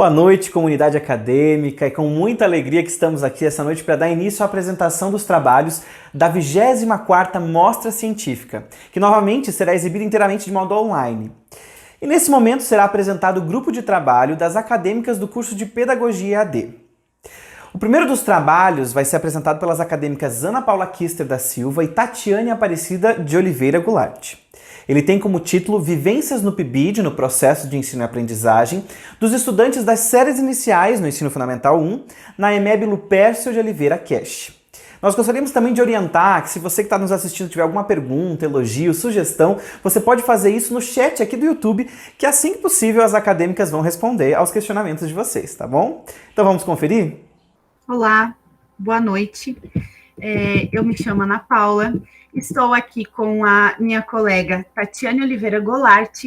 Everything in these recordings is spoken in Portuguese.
Boa noite, comunidade acadêmica, e com muita alegria que estamos aqui essa noite para dar início à apresentação dos trabalhos da 24ª Mostra Científica, que novamente será exibida inteiramente de modo online. E nesse momento será apresentado o grupo de trabalho das acadêmicas do curso de Pedagogia EAD. O primeiro dos trabalhos vai ser apresentado pelas acadêmicas Ana Paula Kister da Silva e Tatiane Aparecida de Oliveira Goulart. Ele tem como título Vivências no PIBID, no processo de ensino e aprendizagem, dos estudantes das séries iniciais no Ensino Fundamental 1, na EMEB Lupércio de Oliveira Cash. Nós gostaríamos também de orientar que se você que está nos assistindo tiver alguma pergunta, elogio, sugestão, você pode fazer isso no chat aqui do YouTube, que assim que possível as acadêmicas vão responder aos questionamentos de vocês, tá bom? Então vamos conferir? Olá, boa noite. Eu me chamo Ana Paula, estou aqui com a minha colega Tatiane Oliveira Goulart.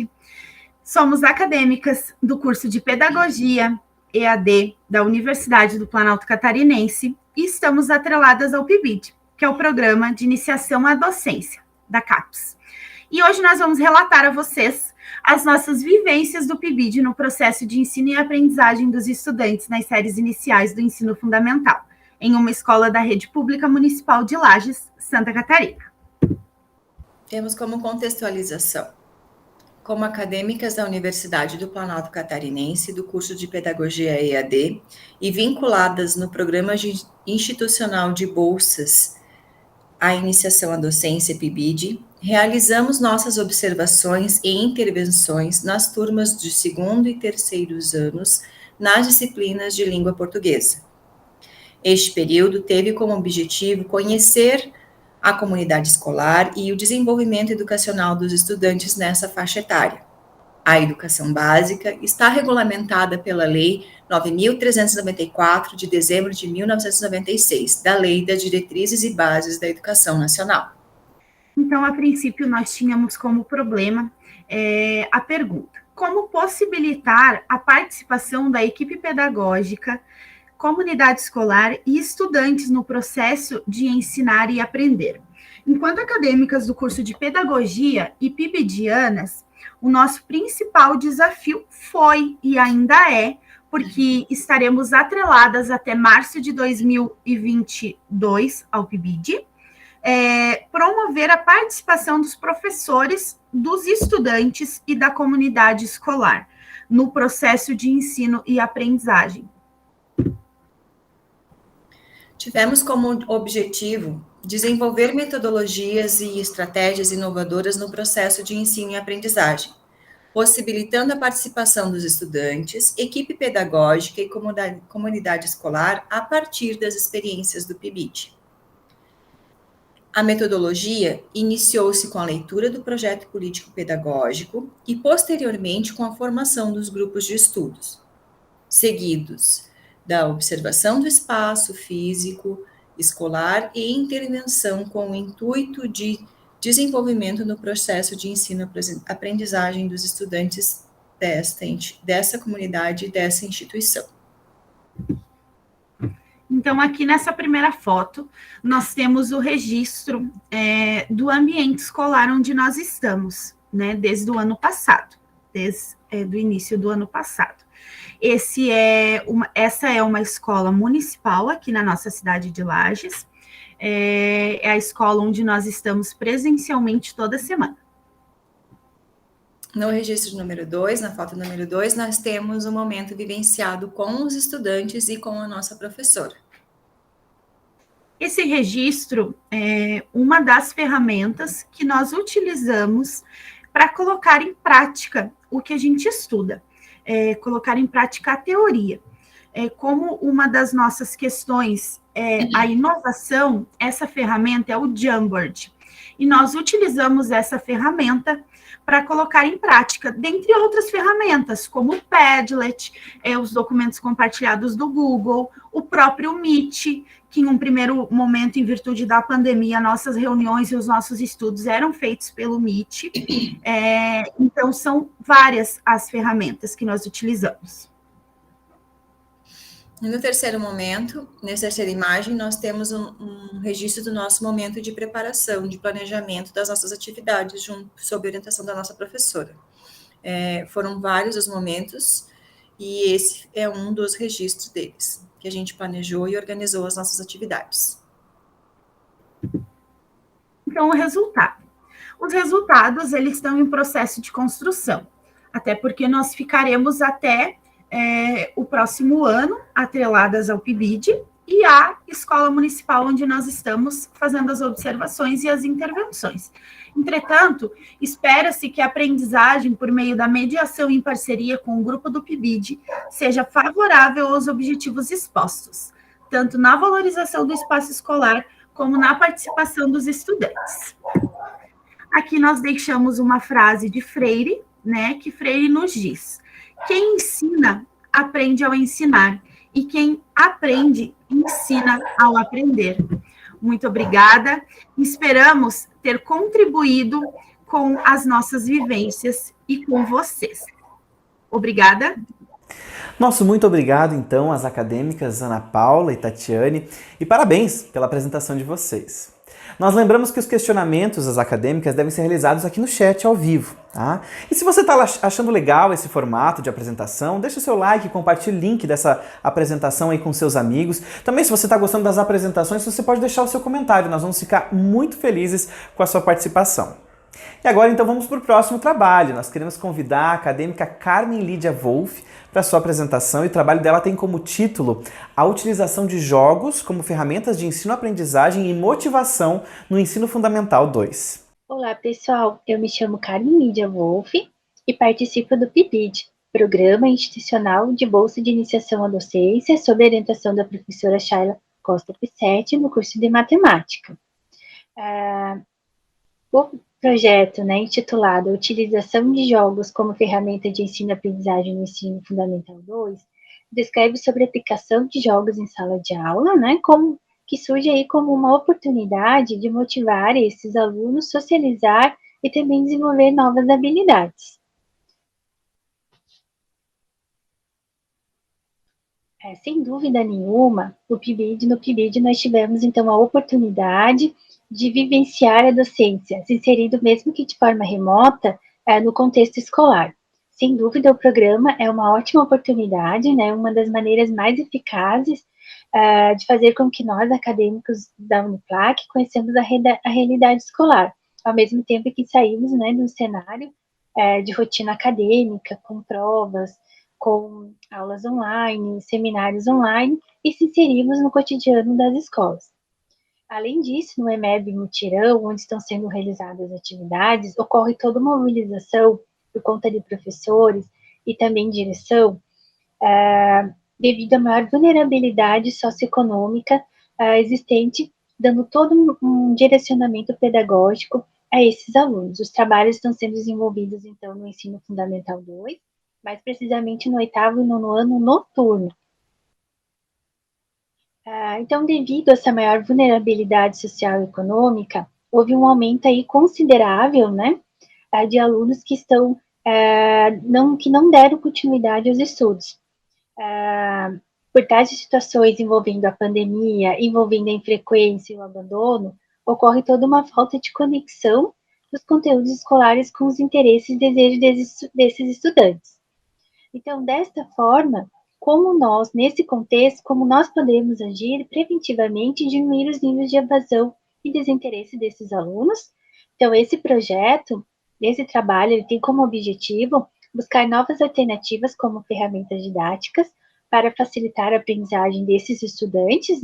Somos acadêmicas do curso de Pedagogia EAD da Universidade do Planalto Catarinense e estamos atreladas ao PIBID, que é o Programa de Iniciação à Docência, da CAPES. E hoje nós vamos relatar a vocês as nossas vivências do PIBID no processo de ensino e aprendizagem dos estudantes nas séries iniciais do ensino fundamental, em uma escola da Rede Pública Municipal de Lages, Santa Catarina. Temos como contextualização, como acadêmicas da Universidade do Planalto Catarinense, do curso de Pedagogia EAD, e vinculadas no Programa Institucional de Bolsas à Iniciação à Docência PIBID, realizamos nossas observações e intervenções nas turmas de 2º e 3º anos nas disciplinas de língua portuguesa. Este período teve como objetivo conhecer a comunidade escolar e o desenvolvimento educacional dos estudantes nessa faixa etária. A educação básica está regulamentada pela Lei 9.394, de dezembro de 1996, da Lei das Diretrizes e Bases da Educação Nacional. Então, a princípio, nós tínhamos como problema a pergunta: como possibilitar a participação da equipe pedagógica, comunidade escolar e estudantes no processo de ensinar e aprender? Enquanto acadêmicas do curso de Pedagogia e PIBIdianas, o nosso principal desafio foi e ainda é, porque estaremos atreladas até março de 2022 ao PIBID, promover a participação dos professores, dos estudantes e da comunidade escolar no processo de ensino e aprendizagem. Tivemos como objetivo desenvolver metodologias e estratégias inovadoras no processo de ensino e aprendizagem, possibilitando a participação dos estudantes, equipe pedagógica e comunidade escolar a partir das experiências do PIBID. A metodologia iniciou-se com a leitura do projeto político-pedagógico e, posteriormente, com a formação dos grupos de estudos, seguidos da observação do espaço físico, escolar e intervenção com o intuito de desenvolvimento no processo de ensino-aprendizagem dos estudantes dessa comunidade e dessa instituição. Então, aqui nessa primeira foto, nós temos o registro do ambiente escolar onde nós estamos, né, desde o ano passado, desde o início do ano passado. Essa é uma escola municipal aqui na nossa cidade de Lages, é a escola onde nós estamos presencialmente toda semana. No registro número 2, na foto número 2, nós temos um momento vivenciado com os estudantes e com a nossa professora. Esse registro é uma das ferramentas que nós utilizamos para colocar em prática o que a gente estuda, colocar em prática a teoria. Como uma das nossas questões é a inovação, essa ferramenta é o Jamboard. E nós utilizamos essa ferramenta para colocar em prática, dentre outras ferramentas, como o Padlet, os documentos compartilhados do Google, o próprio Meet, que em um primeiro momento, em virtude da pandemia, nossas reuniões e os nossos estudos eram feitos pelo Meet. Então, são várias as ferramentas que nós utilizamos. No terceiro momento, nessa terceira imagem, nós temos um registro do nosso momento de preparação, de planejamento das nossas atividades, sob orientação da nossa professora. Foram vários os momentos e esse é um dos registros deles, que a gente planejou e organizou as nossas atividades. Então, o resultado. Os resultados, eles estão em processo de construção, até porque nós ficaremos até o próximo ano atreladas ao PIBID e à escola municipal onde nós estamos fazendo as observações e as intervenções. Entretanto, espera-se que a aprendizagem por meio da mediação em parceria com o grupo do PIBID seja favorável aos objetivos expostos, tanto na valorização do espaço escolar como na participação dos estudantes. Aqui nós deixamos uma frase de Freire, né, que Freire nos diz: quem ensina, aprende ao ensinar, e quem aprende, ensina ao aprender. Muito obrigada. Esperamos ter contribuído com as nossas vivências e com vocês. Obrigada. Nosso muito obrigado, então, às acadêmicas Ana Paula e Tatiane, e parabéns pela apresentação de vocês. Nós lembramos que os questionamentos das acadêmicas devem ser realizados aqui no chat ao vivo, tá? E se você está achando legal esse formato de apresentação, deixa o seu like, compartilhe o link dessa apresentação aí com seus amigos. Também, se você está gostando das apresentações, você pode deixar o seu comentário, nós vamos ficar muito felizes com a sua participação. E agora, então, vamos para o próximo trabalho. Nós queremos convidar a acadêmica Carmen Lídia Wolff para sua apresentação, e o trabalho dela tem como título A utilização de jogos como ferramentas de ensino-aprendizagem e motivação no Ensino Fundamental 2. Olá, pessoal. Eu me chamo Carmen Lídia Wolff e participo do PIBID, Programa Institucional de Bolsa de Iniciação à Docência, sob orientação da professora Shayla Costa Pissetti, no curso de Matemática. O projeto, intitulado Utilização de Jogos como Ferramenta de Ensino-Aprendizagem no Ensino Fundamental 2, descreve sobre a aplicação de jogos em sala de aula, que surge aí como uma oportunidade de motivar esses alunos, socializar e também desenvolver novas habilidades. Sem dúvida nenhuma, no PIBID nós tivemos, então, a oportunidade de vivenciar a docência, se inserindo mesmo que de forma remota, no contexto escolar. Sem dúvida, o programa é uma ótima oportunidade, uma das maneiras mais eficazes de fazer com que nós, acadêmicos da Uniplac, conheçamos a realidade escolar, ao mesmo tempo que saímos de um cenário de rotina acadêmica, com provas, com aulas online, seminários online, e se inserimos no cotidiano das escolas. Além disso, no EMEB Mutirão, onde estão sendo realizadas atividades, ocorre toda uma mobilização por conta de professores e também direção, devido à maior vulnerabilidade socioeconômica existente, dando todo um direcionamento pedagógico a esses alunos. Os trabalhos estão sendo desenvolvidos, então, no Ensino Fundamental 2, mais precisamente no 8º e 9º ano noturno. Então, devido a essa maior vulnerabilidade social e econômica, houve um aumento aí considerável, de alunos que que não deram continuidade aos estudos. Por tais situações envolvendo a pandemia, envolvendo a infrequência e o abandono, ocorre toda uma falta de conexão dos conteúdos escolares com os interesses e desejos desses estudantes. Então, desta forma, nesse contexto, como nós podemos agir preventivamente e diminuir os níveis de evasão e desinteresse desses alunos? Então, esse projeto, esse trabalho, ele tem como objetivo buscar novas alternativas como ferramentas didáticas para facilitar a aprendizagem desses estudantes,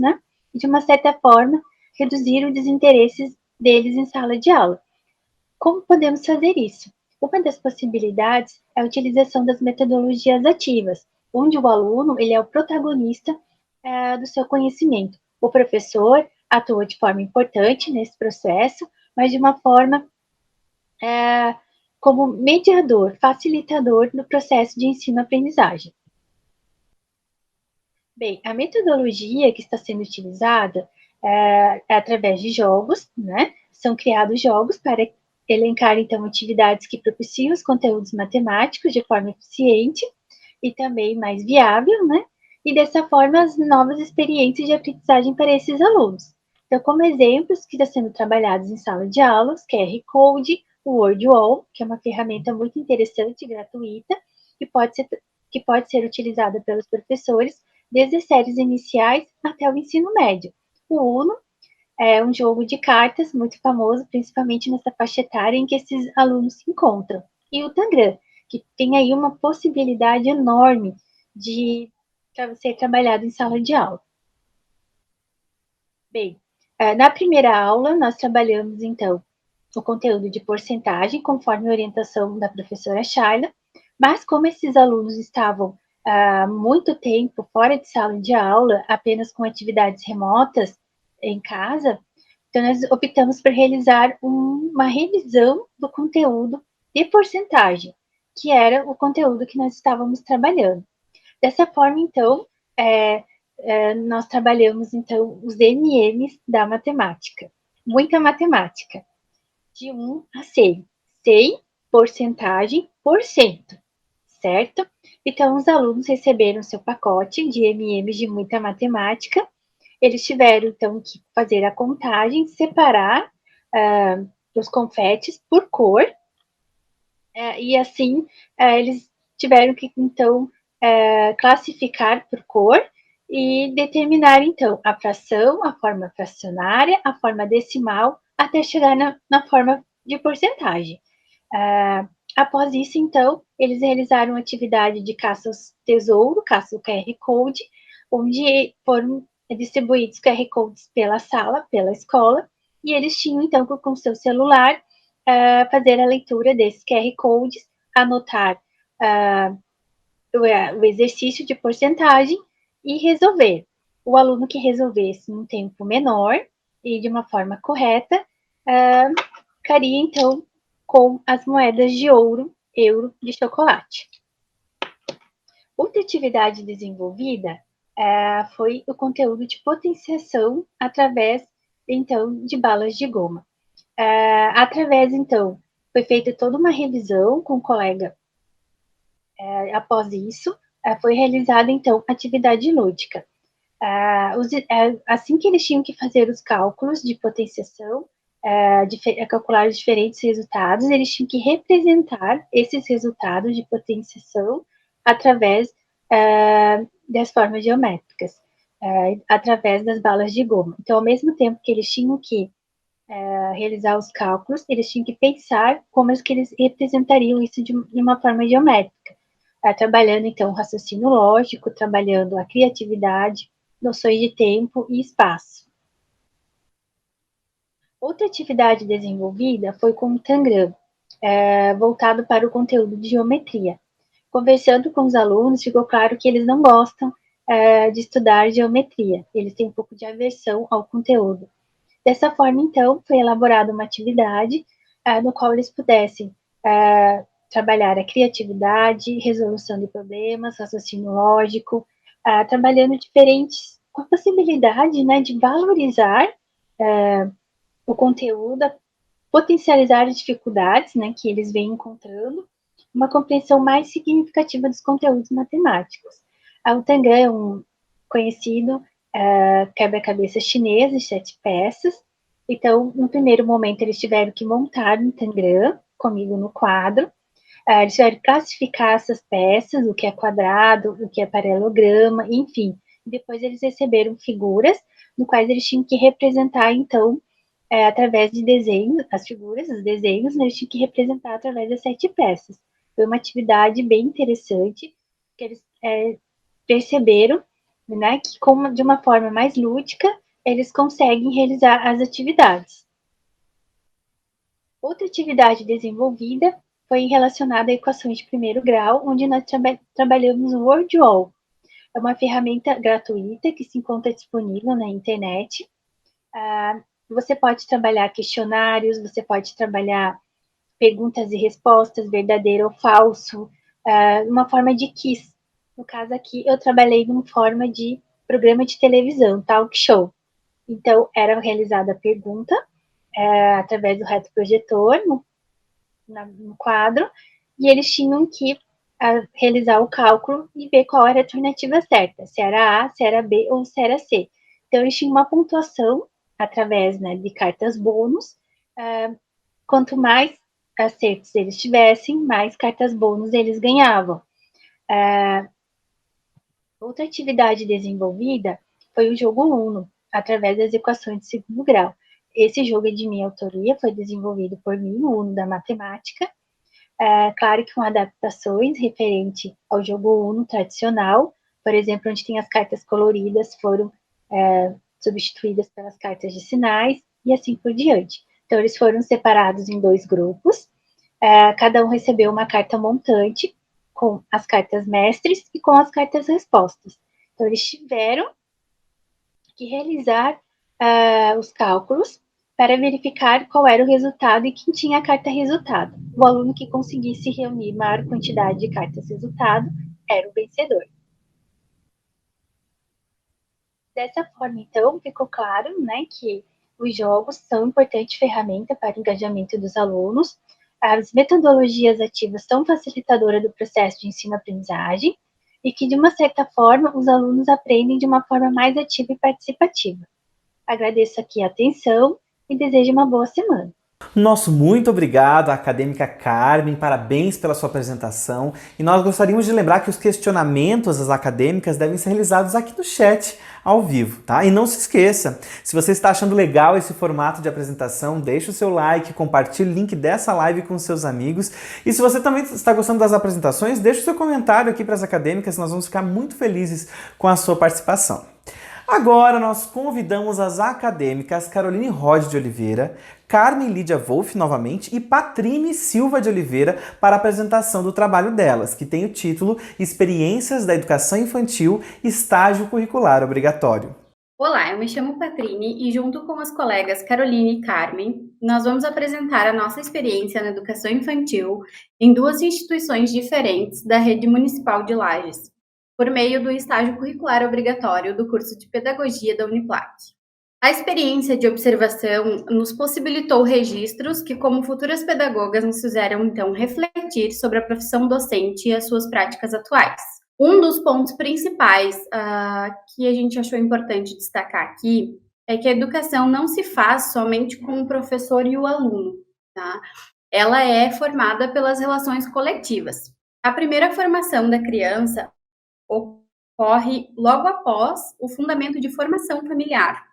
e, de uma certa forma, reduzir o desinteresse deles em sala de aula. Como podemos fazer isso? Uma das possibilidades é a utilização das metodologias ativas, onde o aluno ele é o protagonista do seu conhecimento. O professor atua de forma importante nesse processo, mas de uma forma como mediador, facilitador do processo de ensino-aprendizagem. Bem, a metodologia que está sendo utilizada é através de jogos, São criados jogos para elencar, então, atividades que propiciam os conteúdos matemáticos de forma eficiente e também mais viável, E, dessa forma, as novas experiências de aprendizagem para esses alunos. Então, como exemplos que estão sendo trabalhados em sala de aulas, QR Code, o Word Wall, que é uma ferramenta muito interessante e gratuita, que pode ser que pode ser utilizada pelos professores desde as séries iniciais até o ensino médio. O Uno é um jogo de cartas muito famoso, principalmente nessa faixa etária em que esses alunos se encontram. E o Tangram, que tem aí uma possibilidade enorme de ser trabalhado em sala de aula. Bem, na primeira aula, nós trabalhamos, então, o conteúdo de porcentagem, conforme a orientação da professora Shayla, mas como esses alunos estavam muito tempo fora de sala de aula, apenas com atividades remotas em casa, então nós optamos por realizar uma revisão do conteúdo de porcentagem, que era o conteúdo que nós estávamos trabalhando. Dessa forma, então, nós trabalhamos, então, os MMs da matemática. Muita matemática. De 1 a 100. 100, porcentagem, por cento. Certo? Então, os alunos receberam seu pacote de MMs de muita matemática. Eles tiveram, então, que fazer a contagem, separar os confetes por cor. E, assim, eles tiveram que, então, classificar por cor e determinar, então, a fração, a forma fracionária, a forma decimal, até chegar na forma de porcentagem. Após isso, então, eles realizaram atividade de caça ao tesouro, caça ao QR Code, onde foram distribuídos QR Codes pela sala, pela escola, e eles tinham, então, com seu celular, fazer a leitura desses QR Codes, anotar o exercício de porcentagem e resolver. O aluno que resolvesse num tempo menor e de uma forma correta, ficaria, então, com as moedas de ouro, euro de chocolate. Outra atividade desenvolvida foi o conteúdo de potenciação através, então, de balas de goma. Através, então, foi feita toda uma revisão com o colega. Após isso, foi realizada, então, atividade lúdica. Assim que eles tinham que fazer os cálculos de potenciação, calcular os diferentes resultados, eles tinham que representar esses resultados de potenciação através das formas geométricas, através das balas de goma. Então, ao mesmo tempo que eles tinham que realizar os cálculos, eles tinham que pensar como que eles representariam isso de uma forma geométrica, trabalhando, então, o raciocínio lógico, trabalhando a criatividade, noções de tempo e espaço. Outra atividade desenvolvida foi com o Tangram, voltado para o conteúdo de geometria. Conversando com os alunos, ficou claro que eles não gostam de estudar geometria, eles têm um pouco de aversão ao conteúdo. Dessa forma, então, foi elaborada uma atividade no qual eles pudessem trabalhar a criatividade, resolução de problemas, raciocínio lógico, trabalhando diferentes, com a possibilidade, né, de valorizar o conteúdo, potencializar as dificuldades, né, que eles vêm encontrando, uma compreensão mais significativa dos conteúdos matemáticos. O Tangram é um conhecido quebra-cabeça chinês de 7 peças. Então, no primeiro momento, eles tiveram que montar um Tangram comigo no quadro. Eles tiveram que classificar essas peças, o que é quadrado, o que é paralelograma, enfim. Depois eles receberam figuras, no quais eles tinham que representar, então, através de desenhos, as figuras, os desenhos, eles tinham que representar através das 7 peças. Foi uma atividade bem interessante, que eles perceberam, né, que de uma forma mais lúdica, eles conseguem realizar as atividades. Outra atividade desenvolvida foi relacionada a equações de primeiro grau, onde nós trabalhamos o WordWall. É uma ferramenta gratuita que se encontra disponível na internet. Você pode trabalhar questionários, você pode trabalhar perguntas e respostas, verdadeiro ou falso, uma forma de quiz. No caso aqui, eu trabalhei numa forma de programa de televisão, talk show. Então, era realizada a pergunta através do retroprojetor no quadro, e eles tinham que realizar o cálculo e ver qual era a alternativa certa, se era A, se era B ou se era C. Então, eles tinham uma pontuação através, né, de cartas bônus. Quanto mais acertos eles tivessem, mais cartas bônus eles ganhavam. Outra atividade desenvolvida foi o jogo Uno, através das equações de segundo grau. Esse jogo é de minha autoria, foi desenvolvido por mim, o Uno da matemática. Claro que com adaptações referente ao jogo Uno tradicional, por exemplo, onde tem as cartas coloridas, foram substituídas pelas cartas de sinais e assim por diante. Então, eles foram separados em 2 grupos, cada um recebeu uma carta montante, com as cartas mestres e com as cartas respostas. Então, eles tiveram que realizar os cálculos para verificar qual era o resultado e quem tinha a carta resultado. O aluno que conseguisse reunir maior quantidade de cartas resultado era o vencedor. Dessa forma, então, ficou claro, né, que os jogos são importante ferramenta para o engajamento dos alunos. As metodologias ativas são facilitadoras do processo de ensino-aprendizagem e que, de uma certa forma, os alunos aprendem de uma forma mais ativa e participativa. Agradeço aqui a atenção e desejo uma boa semana. Nosso muito obrigado à acadêmica Carmen, parabéns pela sua apresentação. E nós gostaríamos de lembrar que os questionamentos das acadêmicas devem ser realizados aqui no chat, ao vivo, tá? E não se esqueça, se você está achando legal esse formato de apresentação, deixa o seu like, compartilhe o link dessa live com seus amigos. E se você também está gostando das apresentações, deixa o seu comentário aqui para as acadêmicas, nós vamos ficar muito felizes com a sua participação. Agora nós convidamos as acadêmicas Caroline Rod de Oliveira, Carmen Lídia Wolff novamente e Patrine Silva de Oliveira para a apresentação do trabalho delas, que tem o título Experiências da Educação Infantil, Estágio Curricular Obrigatório. Olá, eu me chamo Patrine e junto com as colegas Caroline e Carmen, nós vamos apresentar a nossa experiência na educação infantil em 2 instituições diferentes da rede municipal de Lages, por meio do estágio curricular obrigatório do curso de Pedagogia da Uniplac. A experiência de observação nos possibilitou registros que, como futuras pedagogas, nos fizeram, então, refletir sobre a profissão docente e as suas práticas atuais. Um dos pontos principais que a gente achou importante destacar aqui é que a educação não se faz somente com o professor e o aluno, tá? Ela é formada pelas relações coletivas. A primeira formação da criança ocorre logo após o fundamento de formação familiar.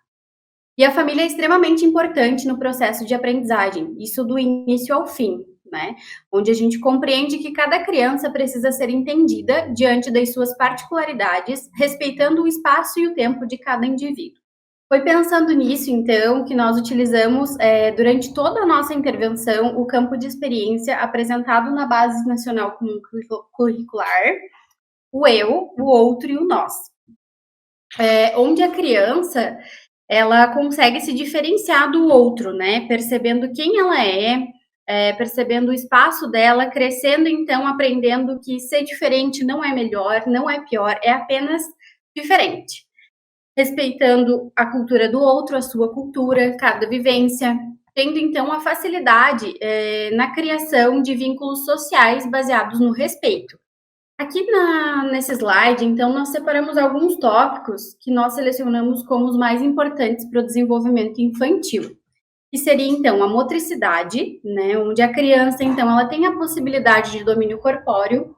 E a família é extremamente importante no processo de aprendizagem, isso do início ao fim, né? Onde a gente compreende que cada criança precisa ser entendida diante das suas particularidades, respeitando o espaço e o tempo de cada indivíduo. Foi pensando nisso, então, que nós utilizamos, durante toda a nossa intervenção, o campo de experiência apresentado na Base Nacional Comum Curricular, o eu, o outro e o nós. Onde a criança, ela consegue se diferenciar do outro, né? Percebendo quem ela percebendo o espaço dela, crescendo, então, aprendendo que ser diferente não é melhor, não é pior, é apenas diferente. Respeitando a cultura do outro, a sua cultura, cada vivência, tendo, então, a facilidade na criação de vínculos sociais baseados no respeito. Aqui nesse slide, então, nós separamos alguns tópicos que nós selecionamos como os mais importantes para o desenvolvimento infantil, que seria, então, a motricidade, né, onde a criança, então, ela tem a possibilidade de domínio corpóreo,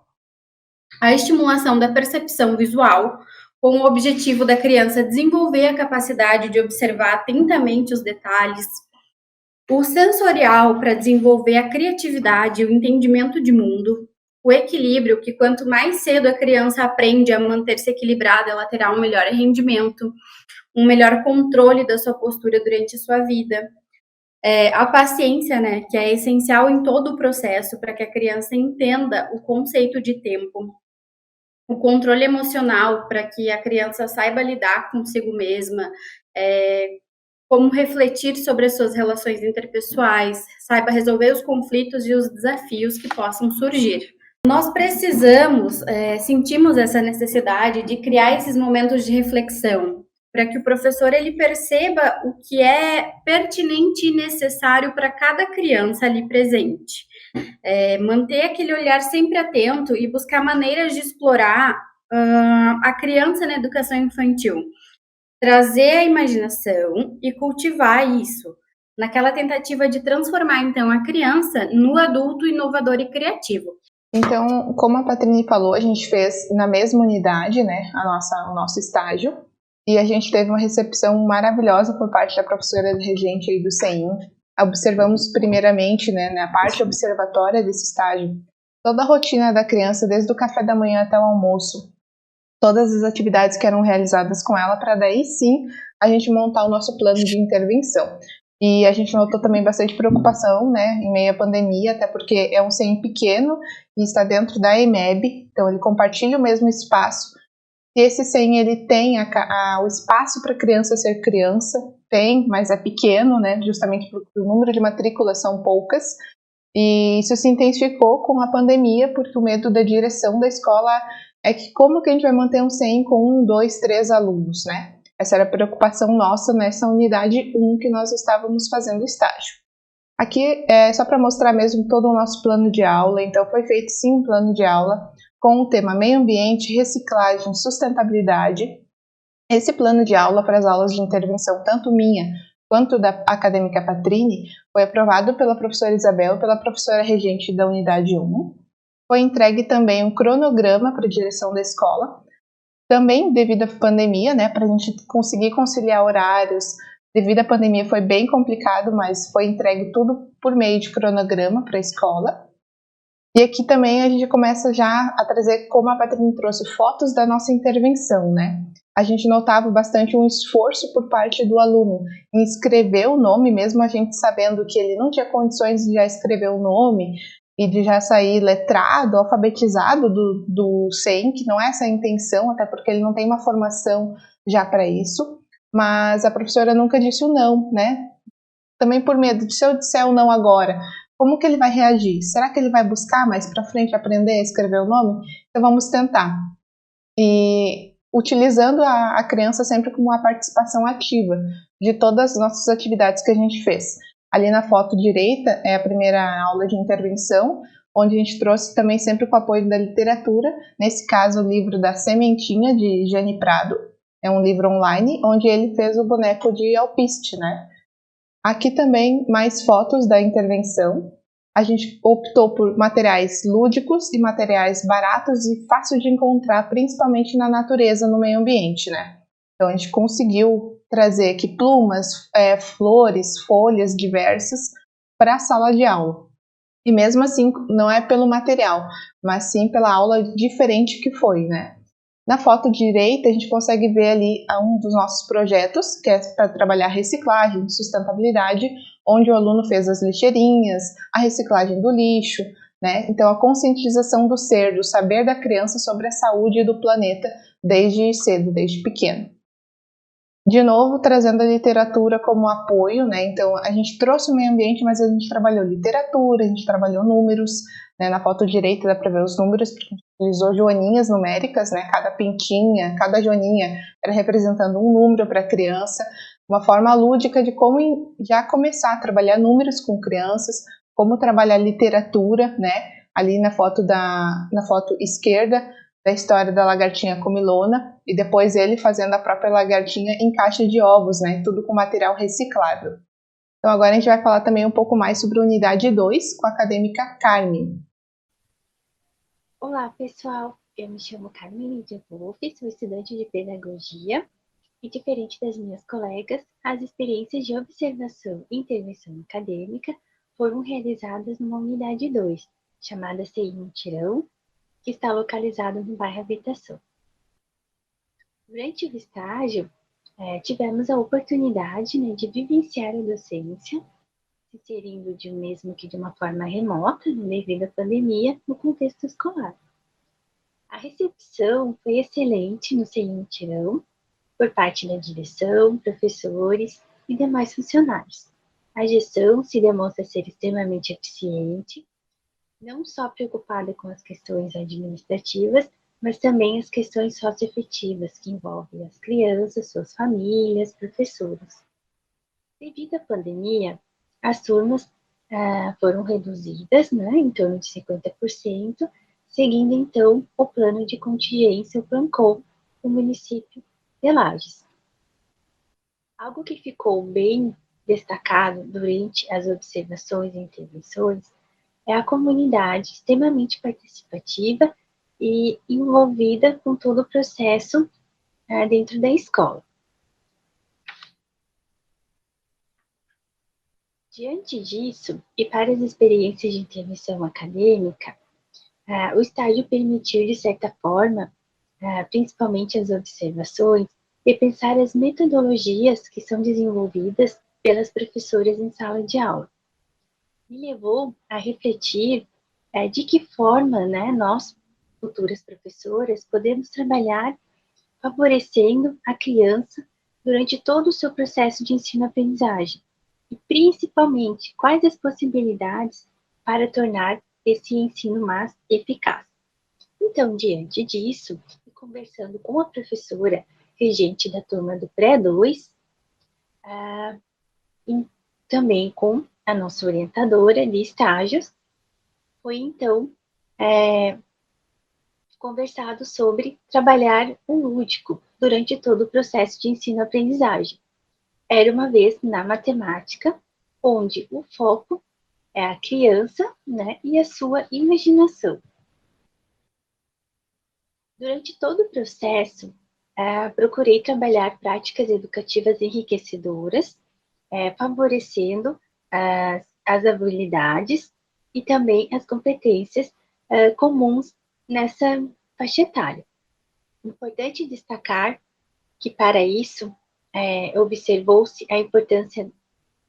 a estimulação da percepção visual, com o objetivo da criança desenvolver a capacidade de observar atentamente os detalhes, o sensorial para desenvolver a criatividade e o entendimento de mundo, o equilíbrio, que quanto mais cedo a criança aprende a manter-se equilibrada, ela terá um melhor rendimento, um melhor controle da sua postura durante a sua vida. A paciência, né, que é essencial em todo o processo para que a criança entenda o conceito de tempo. O controle emocional, para que a criança saiba lidar consigo mesma, como refletir sobre as suas relações interpessoais, saiba resolver os conflitos e os desafios que possam surgir. Nós precisamos, sentimos essa necessidade de criar esses momentos de reflexão, para que o professor ele perceba o que é pertinente e necessário para cada criança ali presente. Manter aquele olhar sempre atento e buscar maneiras de explorar a criança na educação infantil. Trazer a imaginação e cultivar isso, naquela tentativa de transformar, então, a criança no adulto inovador e criativo. Então, como a Patrícia falou, a gente fez na mesma unidade, né, o nosso estágio, e a gente teve uma recepção maravilhosa por parte da professora regente aí do CEIM. Observamos primeiramente, né, na parte observatória desse estágio, toda a rotina da criança, desde o café da manhã até o almoço, todas as atividades que eram realizadas com ela, para daí sim a gente montar o nosso plano de intervenção. E a gente notou também bastante preocupação, né, em meio à pandemia, até porque é um CEIM pequeno e está dentro da EMEB, então ele compartilha o mesmo espaço. E esse CEIM, ele tem o espaço para criança ser criança, tem, mas é pequeno, né, justamente porque o número de matrículas são poucas, e isso se intensificou com a pandemia, porque o medo da direção da escola é que como que a gente vai manter um CEIM com 1, 2, 3 alunos, né? Essa era a preocupação nossa nessa unidade 1 que nós estávamos fazendo estágio. Aqui é só para mostrar mesmo todo o nosso plano de aula, então foi feito sim um plano de aula com o tema meio ambiente, reciclagem, sustentabilidade. Esse plano de aula para as aulas de intervenção, tanto minha quanto da acadêmica Patrícia, foi aprovado pela professora Isabel e pela professora regente da unidade 1. Foi entregue também um cronograma para a direção da escola, também devido à pandemia, né, para a gente conseguir conciliar horários. Devido à pandemia foi bem complicado, mas foi entregue tudo por meio de cronograma para a escola. E aqui também a gente começa já a trazer, como a Patrícia trouxe, fotos da nossa intervenção, né? A gente notava bastante um esforço por parte do aluno em escrever o nome, mesmo a gente sabendo que ele não tinha condições de já escrever o nome e de já sair letrado, alfabetizado do CEIM, que não é essa a intenção, até porque ele não tem uma formação já para isso. Mas a professora nunca disse o não, né? Também por medo de se eu disser o não agora, como que ele vai reagir? Será que ele vai buscar mais para frente aprender a escrever o nome? Então vamos tentar. E utilizando a criança sempre como uma participação ativa de todas as nossas atividades que a gente fez. Ali na foto direita é a primeira aula de intervenção, onde a gente trouxe também sempre com o apoio da literatura, nesse caso o livro da Sementinha, de Jane Prado. É um livro online, onde ele fez o boneco de alpiste, né? Aqui também mais fotos da intervenção. A gente optou por materiais lúdicos e materiais baratos e fáceis de encontrar, principalmente na natureza, no meio ambiente, né? Então a gente conseguiu trazer aqui plumas, flores, folhas diversas para a sala de aula. E mesmo assim, não é pelo material, mas sim pela aula diferente que foi, né? Na foto direita, a gente consegue ver ali um dos nossos projetos, que é para trabalhar reciclagem, sustentabilidade, onde o aluno fez as lixeirinhas, a reciclagem do lixo, né? Então, a conscientização do ser, do saber da criança sobre a saúde do planeta desde cedo, desde pequeno. De novo, trazendo a literatura como apoio, né? Então, a gente trouxe o meio ambiente, mas a gente trabalhou literatura, a gente trabalhou números, né? Na foto direita dá para ver os números, porque a gente utilizou joaninhas numéricas, né? Cada pintinha, cada joaninha era representando um número para a criança, uma forma lúdica de como já começar a trabalhar números com crianças, como trabalhar literatura, né? Ali na foto esquerda, da história da lagartinha comilona, e depois ele fazendo a própria lagartinha em caixa de ovos, né? Tudo com material reciclável. Então agora a gente vai falar também um pouco mais sobre a unidade 2 com a acadêmica Carmen. Olá, pessoal. Eu me chamo Carmen de Wolff, sou estudante de pedagogia e, diferente das minhas colegas, as experiências de observação e intervenção acadêmica foram realizadas numa unidade 2, chamada CEIM Mutirão, que está localizado no bairro Habitação. Durante o estágio, tivemos a oportunidade, né, de vivenciar a docência, se inserindo mesmo que de uma forma remota, devido à pandemia, no contexto escolar. A recepção foi excelente no CEIM Mutirão, por parte da direção, professores e demais funcionários. A gestão se demonstra ser extremamente eficiente, não só preocupada com as questões administrativas, mas também as questões socioafetivas que envolvem as crianças, suas famílias, professores. Devido à pandemia, as turmas foram reduzidas, né, em torno de 50%, seguindo então o plano de contingência, o PLANCOM, do município de Lages. Algo que ficou bem destacado durante as observações e intervenções é a comunidade extremamente participativa e envolvida com todo o processo dentro da escola. Diante disso, e para as experiências de intervenção acadêmica, o estágio permitiu, de certa forma, principalmente as observações, repensar as metodologias que são desenvolvidas pelas professoras em sala de aula. Me levou a refletir de que forma, né, nós, futuras professoras, podemos trabalhar favorecendo a criança durante todo o seu processo de ensino-aprendizagem e, principalmente, quais as possibilidades para tornar esse ensino mais eficaz. Então, diante disso, conversando com a professora regente da turma do Pré-2, e também com a nossa orientadora de estágios, foi então conversado sobre trabalhar o lúdico durante todo o processo de ensino-aprendizagem. Era uma vez na matemática, onde o foco é a criança, né, e a sua imaginação. Durante todo o processo, procurei trabalhar práticas educativas enriquecedoras, favorecendo as habilidades e também as competências comuns nessa faixa etária. Importante destacar que, para isso, observou-se a importância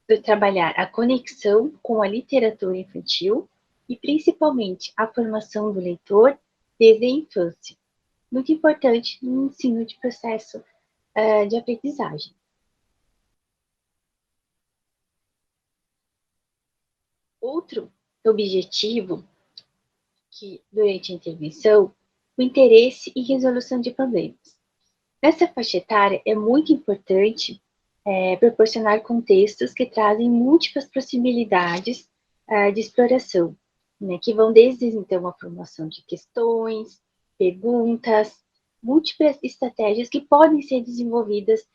de trabalhar a conexão com a literatura infantil e, principalmente, a formação do leitor desde a infância. Muito importante no ensino de processo de aprendizagem. Outro objetivo que, durante a intervenção, o interesse e resolução de problemas. Nessa faixa etária, é muito importante proporcionar contextos que trazem múltiplas possibilidades de exploração, né, que vão desde, então, a formação de questões, perguntas, múltiplas estratégias que podem ser desenvolvidas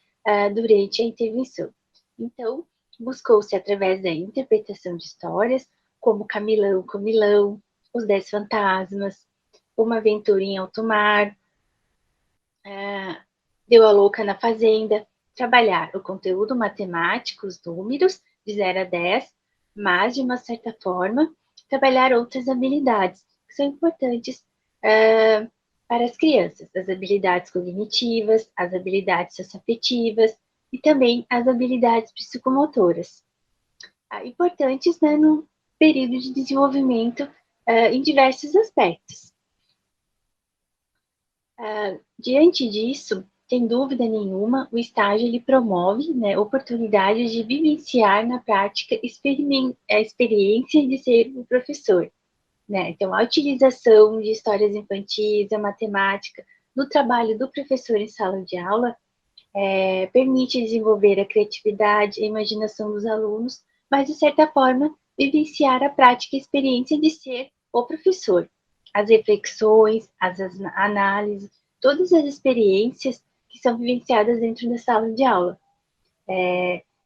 durante a intervenção. Então, buscou-se, através da interpretação de histórias, como Camilão, Comilão, Os 10 Fantasmas, Uma Aventura em Alto Mar, Deu a Louca na Fazenda, trabalhar o conteúdo matemático, os números, de 0 a 10, mas, de uma certa forma, trabalhar outras habilidades que são importantes para as crianças, as habilidades cognitivas, as habilidades socioafetivas e também as habilidades psicomotoras. Importantes, né, no período de desenvolvimento em diversos aspectos. Diante disso, sem dúvida nenhuma, o estágio ele promove, né, oportunidades de vivenciar na prática a experiência de ser o professor. Né? Então, a utilização de histórias infantis, a matemática, no trabalho do professor em sala de aula, permite desenvolver a criatividade, a imaginação dos alunos, mas, de certa forma, vivenciar a prática e experiência de ser o professor. As reflexões, as análises, todas as experiências que são vivenciadas dentro da sala de aula.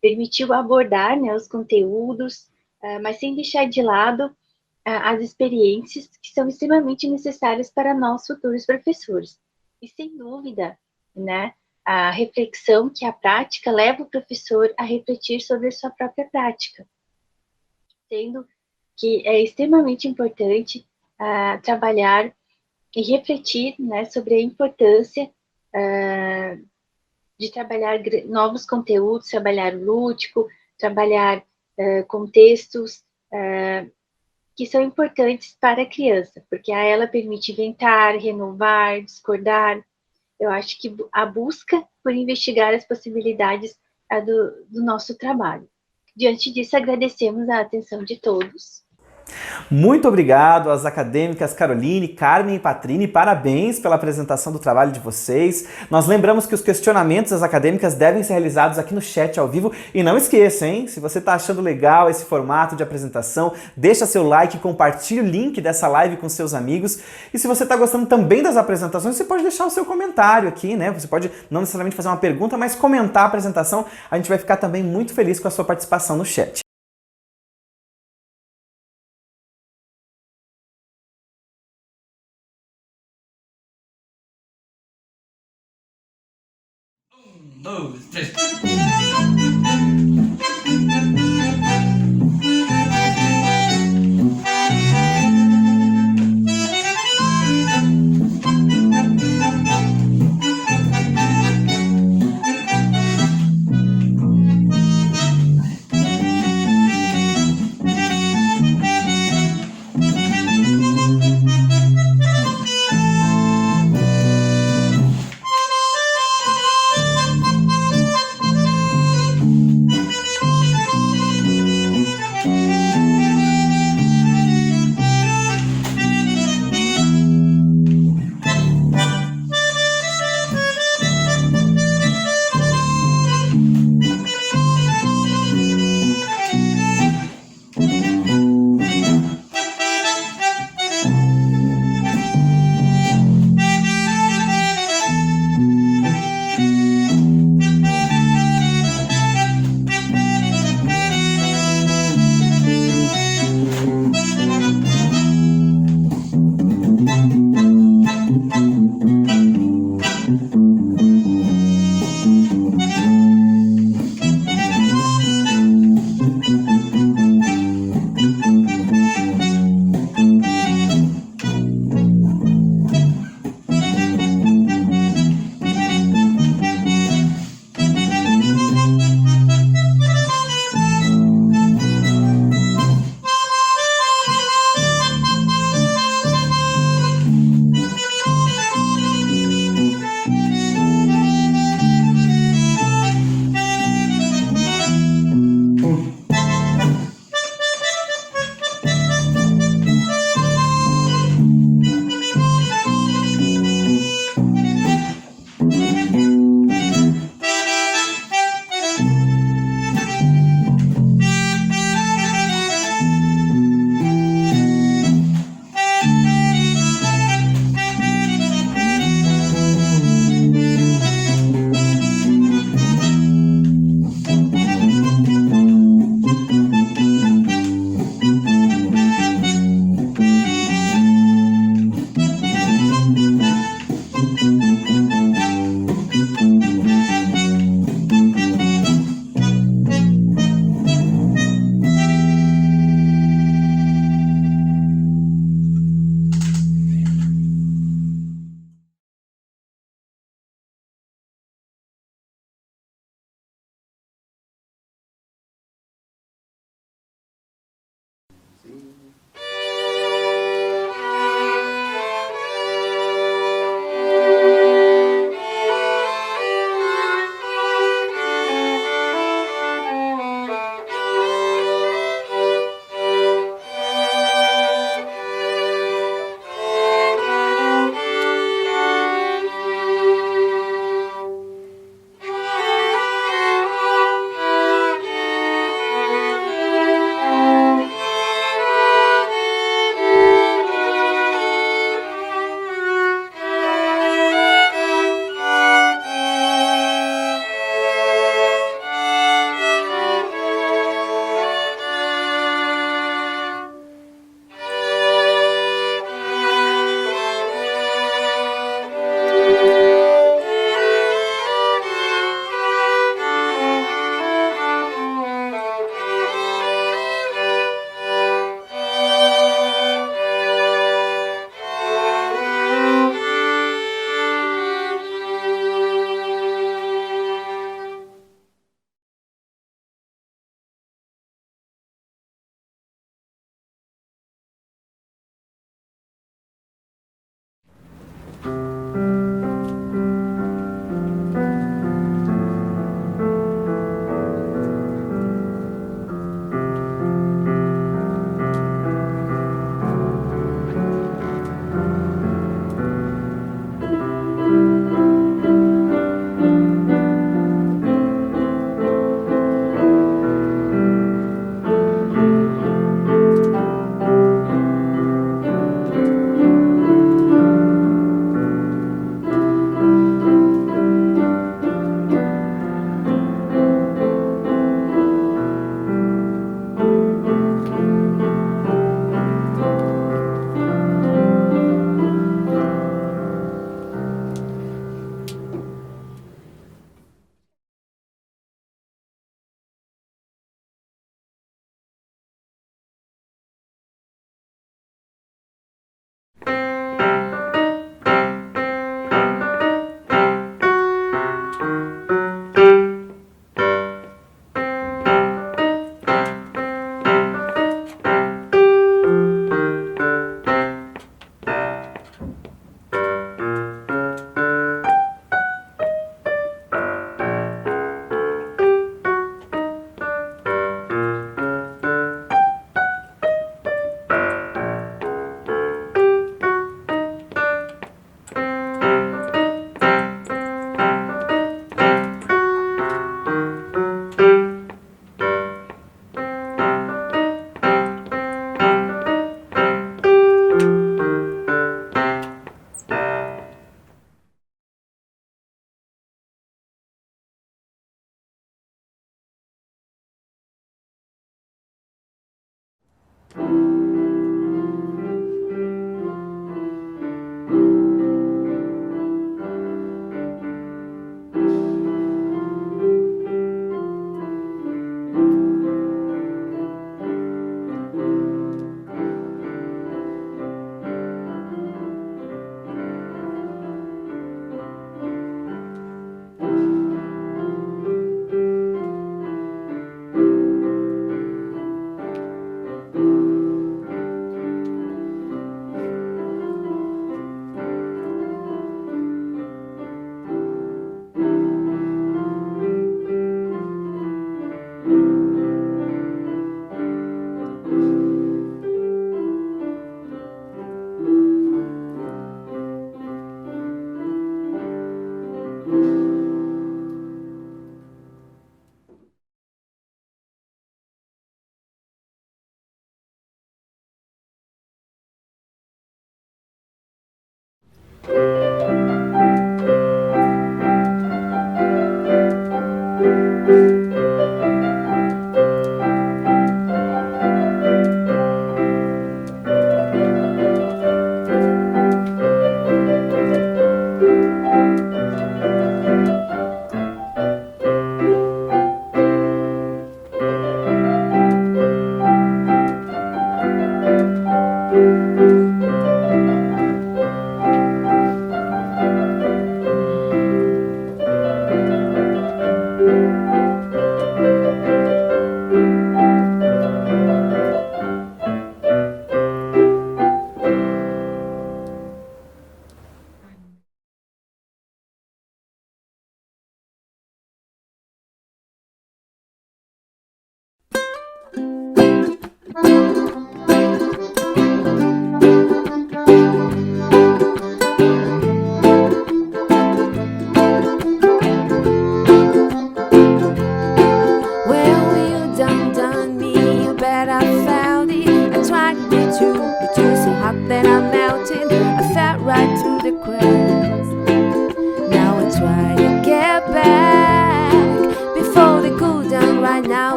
Permitiu abordar, né, os conteúdos, mas sem deixar de lado as experiências que são extremamente necessárias para nós futuros professores. E, sem dúvida, né, a reflexão que a prática leva o professor a refletir sobre a sua própria prática, sendo que é extremamente importante trabalhar e refletir, né, sobre a importância de trabalhar novos conteúdos, trabalhar o lúdico, trabalhar contextos que são importantes para a criança, porque a ela permite inventar, renovar, discordar. Eu acho que a busca por investigar as possibilidades do nosso trabalho. Diante disso, agradecemos a atenção de todos. Muito obrigado às acadêmicas Caroline, Carmen e Patrine, parabéns pela apresentação do trabalho de vocês. Nós lembramos que os questionamentos das acadêmicas devem ser realizados aqui no chat ao vivo e não esqueça, hein? Se você está achando legal esse formato de apresentação, deixa seu like, compartilhe o link dessa live com seus amigos e se você está gostando também das apresentações, você pode deixar o seu comentário aqui, né? Você pode não necessariamente fazer uma pergunta, mas comentar a apresentação, a gente vai ficar também muito feliz com a sua participação no chat. 2, 3.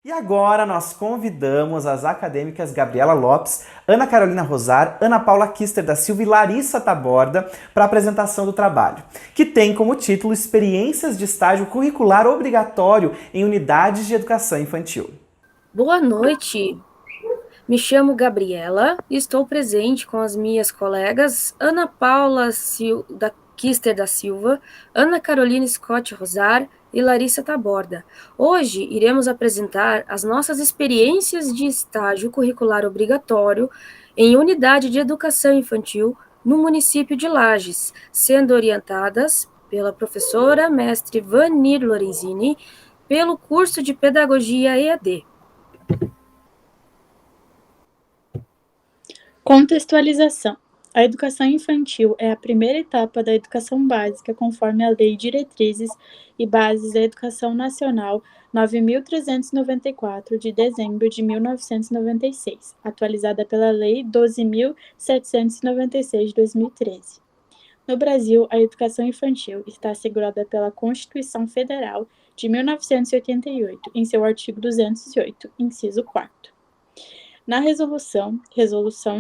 E agora nós convidamos as acadêmicas Gabriela Lopes, Ana Carolina Rosar, Ana Paula Kister da Silva e Larissa Taborda para a apresentação do trabalho, que tem como título Experiências de Estágio Curricular Obrigatório em Unidades de Educação Infantil. Boa noite! Me chamo Gabriela e estou presente com as minhas colegas Ana Paula Kister da Silva, Ana Carolina Scott Rosar e Larissa Taborda. Hoje iremos apresentar as nossas experiências de estágio curricular obrigatório em unidade de educação infantil no município de Lages, sendo orientadas pela professora mestre Vanir Lorenzini, pelo curso de Pedagogia EAD. Contextualização. A educação infantil é a primeira etapa da educação básica, conforme a Lei Diretrizes e Bases da Educação Nacional 9.394, de dezembro de 1996, atualizada pela Lei 12.796, de 2013. No Brasil, a educação infantil está assegurada pela Constituição Federal de 1988, em seu artigo 208, inciso 4º. Na resolução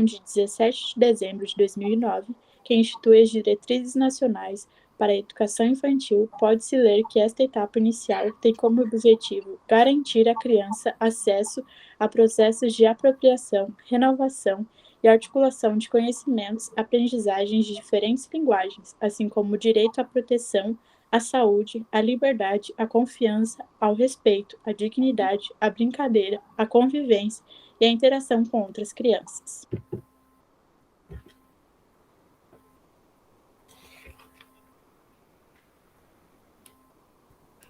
de 17 de dezembro de 2009, que institui as diretrizes nacionais para a educação infantil, pode-se ler que esta etapa inicial tem como objetivo garantir à criança acesso a processos de apropriação, renovação e articulação de conhecimentos, aprendizagens de diferentes linguagens, assim como o direito à proteção, à saúde, à liberdade, à confiança, ao respeito, à dignidade, à brincadeira, à convivência e a interação com outras crianças.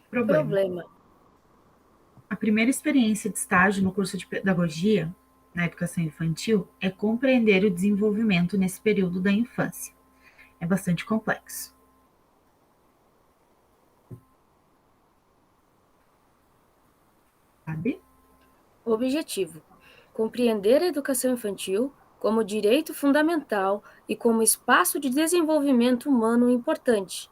Problema. A primeira experiência de estágio no curso de pedagogia na educação infantil é compreender o desenvolvimento nesse período da infância. É bastante complexo. Sabe? Objetivo: compreender a educação infantil como direito fundamental e como espaço de desenvolvimento humano importante.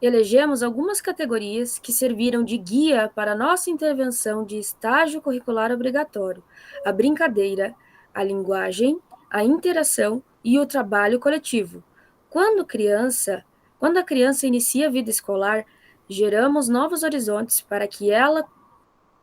Elegemos algumas categorias que serviram de guia para nossa intervenção de estágio curricular obrigatório: a brincadeira, a linguagem, a interação e o trabalho coletivo. Quando a criança inicia a vida escolar, geramos novos horizontes para que ela,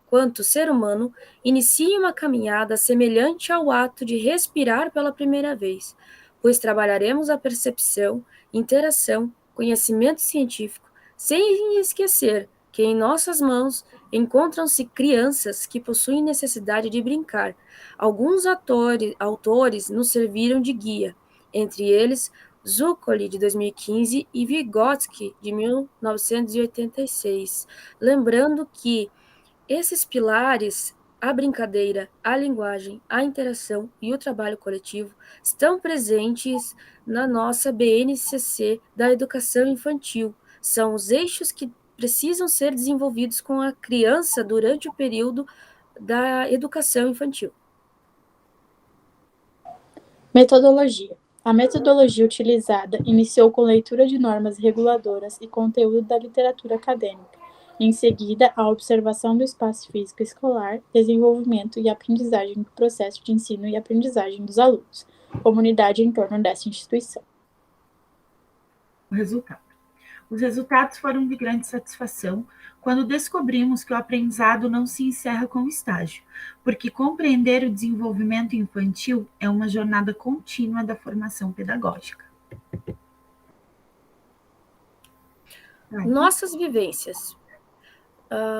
quanto ser humano, inicie uma caminhada semelhante ao ato de respirar pela primeira vez, pois trabalharemos a percepção, interação, conhecimento científico, sem esquecer que em nossas mãos encontram-se crianças que possuem necessidade de brincar. Alguns autores nos serviram de guia, entre eles Zuccoli, de 2015, e Vygotsky, de 1986, lembrando que esses pilares, a brincadeira, a linguagem, a interação e o trabalho coletivo, estão presentes na nossa BNCC da educação infantil. São os eixos que precisam ser desenvolvidos com a criança durante o período da educação infantil. Metodologia. A metodologia utilizada iniciou com leitura de normas reguladoras e conteúdo da literatura acadêmica. Em seguida, a observação do espaço físico escolar, desenvolvimento e aprendizagem do processo de ensino e aprendizagem dos alunos, comunidade em torno dessa instituição. O resultado. Os resultados foram de grande satisfação quando descobrimos que o aprendizado não se encerra com o estágio, porque compreender o desenvolvimento infantil é uma jornada contínua da formação pedagógica. Nossas vivências.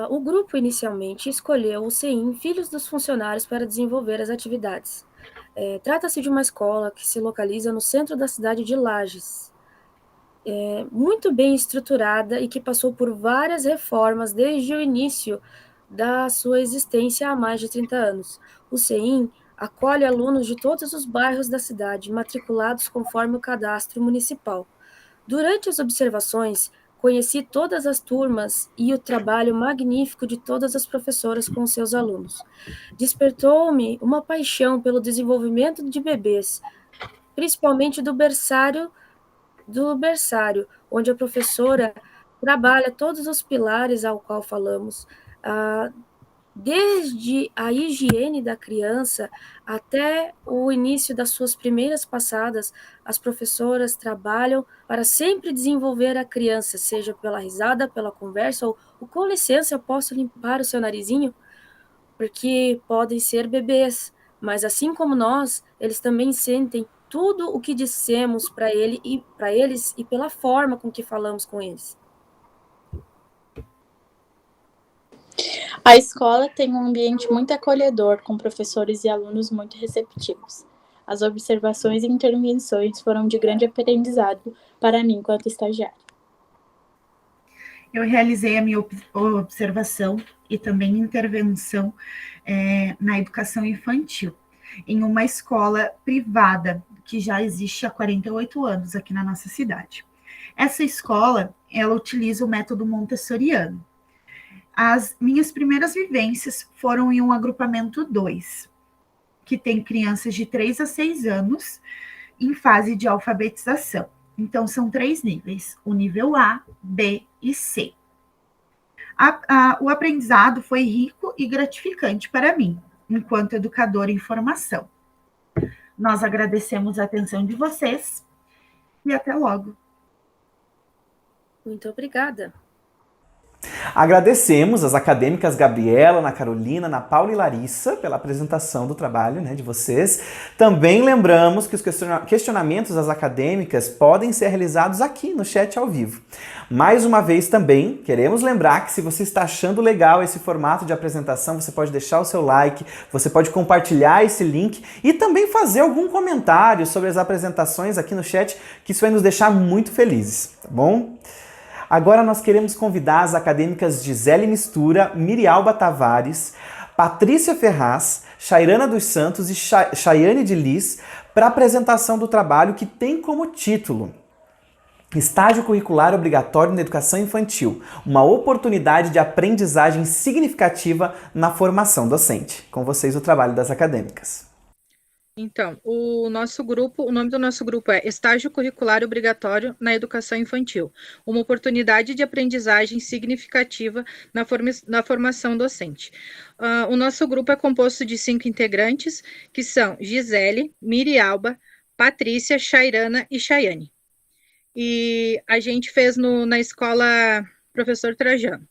O grupo inicialmente escolheu o CEIM Filhos dos Funcionários para desenvolver as atividades. Trata-se de uma escola que se localiza no centro da cidade de Lages, muito bem estruturada e que passou por várias reformas desde o início da sua existência há mais de 30 anos. O CEIM acolhe alunos de todos os bairros da cidade, matriculados conforme o cadastro municipal. Durante as observações, conheci todas as turmas e o trabalho magnífico de todas as professoras com seus alunos. Despertou-me uma paixão pelo desenvolvimento de bebês, principalmente do berçário, onde a professora trabalha todos os pilares ao qual falamos, desde a higiene da criança até o início das suas primeiras passadas. As professoras trabalham para sempre desenvolver a criança, seja pela risada, pela conversa, ou com licença, eu posso limpar o seu narizinho? Porque podem ser bebês, mas assim como nós, eles também sentem tudo o que dissemos para eles e pela forma com que falamos com eles. A escola tem um ambiente muito acolhedor, com professores e alunos muito receptivos. As observações e intervenções foram de grande aprendizado para mim enquanto estagiária. Eu realizei a minha observação e também intervenção na educação infantil, em uma escola privada que já existe há 48 anos aqui na nossa cidade. Essa escola, ela utiliza o método montessoriano. As minhas primeiras vivências foram em um agrupamento 2, que tem crianças de 3 a 6 anos em fase de alfabetização. Então, são 3 níveis, o nível A, B e C. O aprendizado foi rico e gratificante para mim, enquanto educadora em formação. Nós agradecemos a atenção de vocês e até logo. Muito obrigada. Agradecemos as acadêmicas Gabriela, Ana Carolina, Ana Paula e Larissa pela apresentação do trabalho, de vocês. Também lembramos que os questionamentos das acadêmicas podem ser realizados aqui no chat ao vivo. Mais uma vez também, queremos lembrar que se você está achando legal esse formato de apresentação, você pode deixar o seu like, você pode compartilhar esse link e também fazer algum comentário sobre as apresentações aqui no chat, que isso vai nos deixar muito felizes, tá bom? Agora nós queremos convidar as acadêmicas Gisele Mistura, Mirialba Tavares, Patrícia Ferraz, Chairana dos Santos e Chayane de Lis para a apresentação do trabalho que tem como título Estágio Curricular Obrigatório na Educação Infantil, uma oportunidade de aprendizagem significativa na formação docente. Com vocês o trabalho das acadêmicas. Então, o nome do nosso grupo é Estágio Curricular Obrigatório na Educação Infantil, uma oportunidade de aprendizagem significativa na formação docente. O nosso grupo é composto de 5 integrantes, que são Gisele, Mirialba, Patrícia, Chairana e Chayane. E a gente fez na escola Professor Trajano.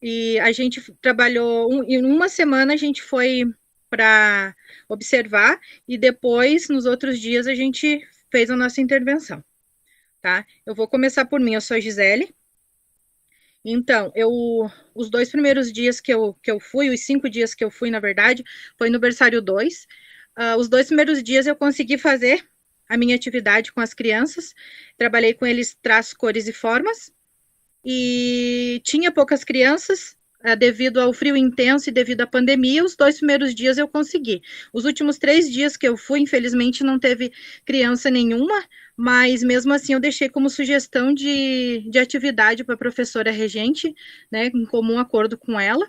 E a gente trabalhou, em uma semana a gente foi para observar e depois, nos outros dias, a gente fez a nossa intervenção, tá? Eu vou começar por mim, eu sou a Gisele. Então, os 2 primeiros dias que eu fui, os 5 dias que eu fui, na verdade, foi no berçário 2. Os 2 primeiros dias eu consegui fazer a minha atividade com as crianças, trabalhei com eles traços, cores e formas, e tinha poucas crianças, devido ao frio intenso e devido à pandemia, os 2 primeiros dias eu consegui. Os últimos 3 dias que eu fui, infelizmente, não teve criança nenhuma, mas mesmo assim eu deixei como sugestão de atividade para a professora regente, em comum acordo com ela.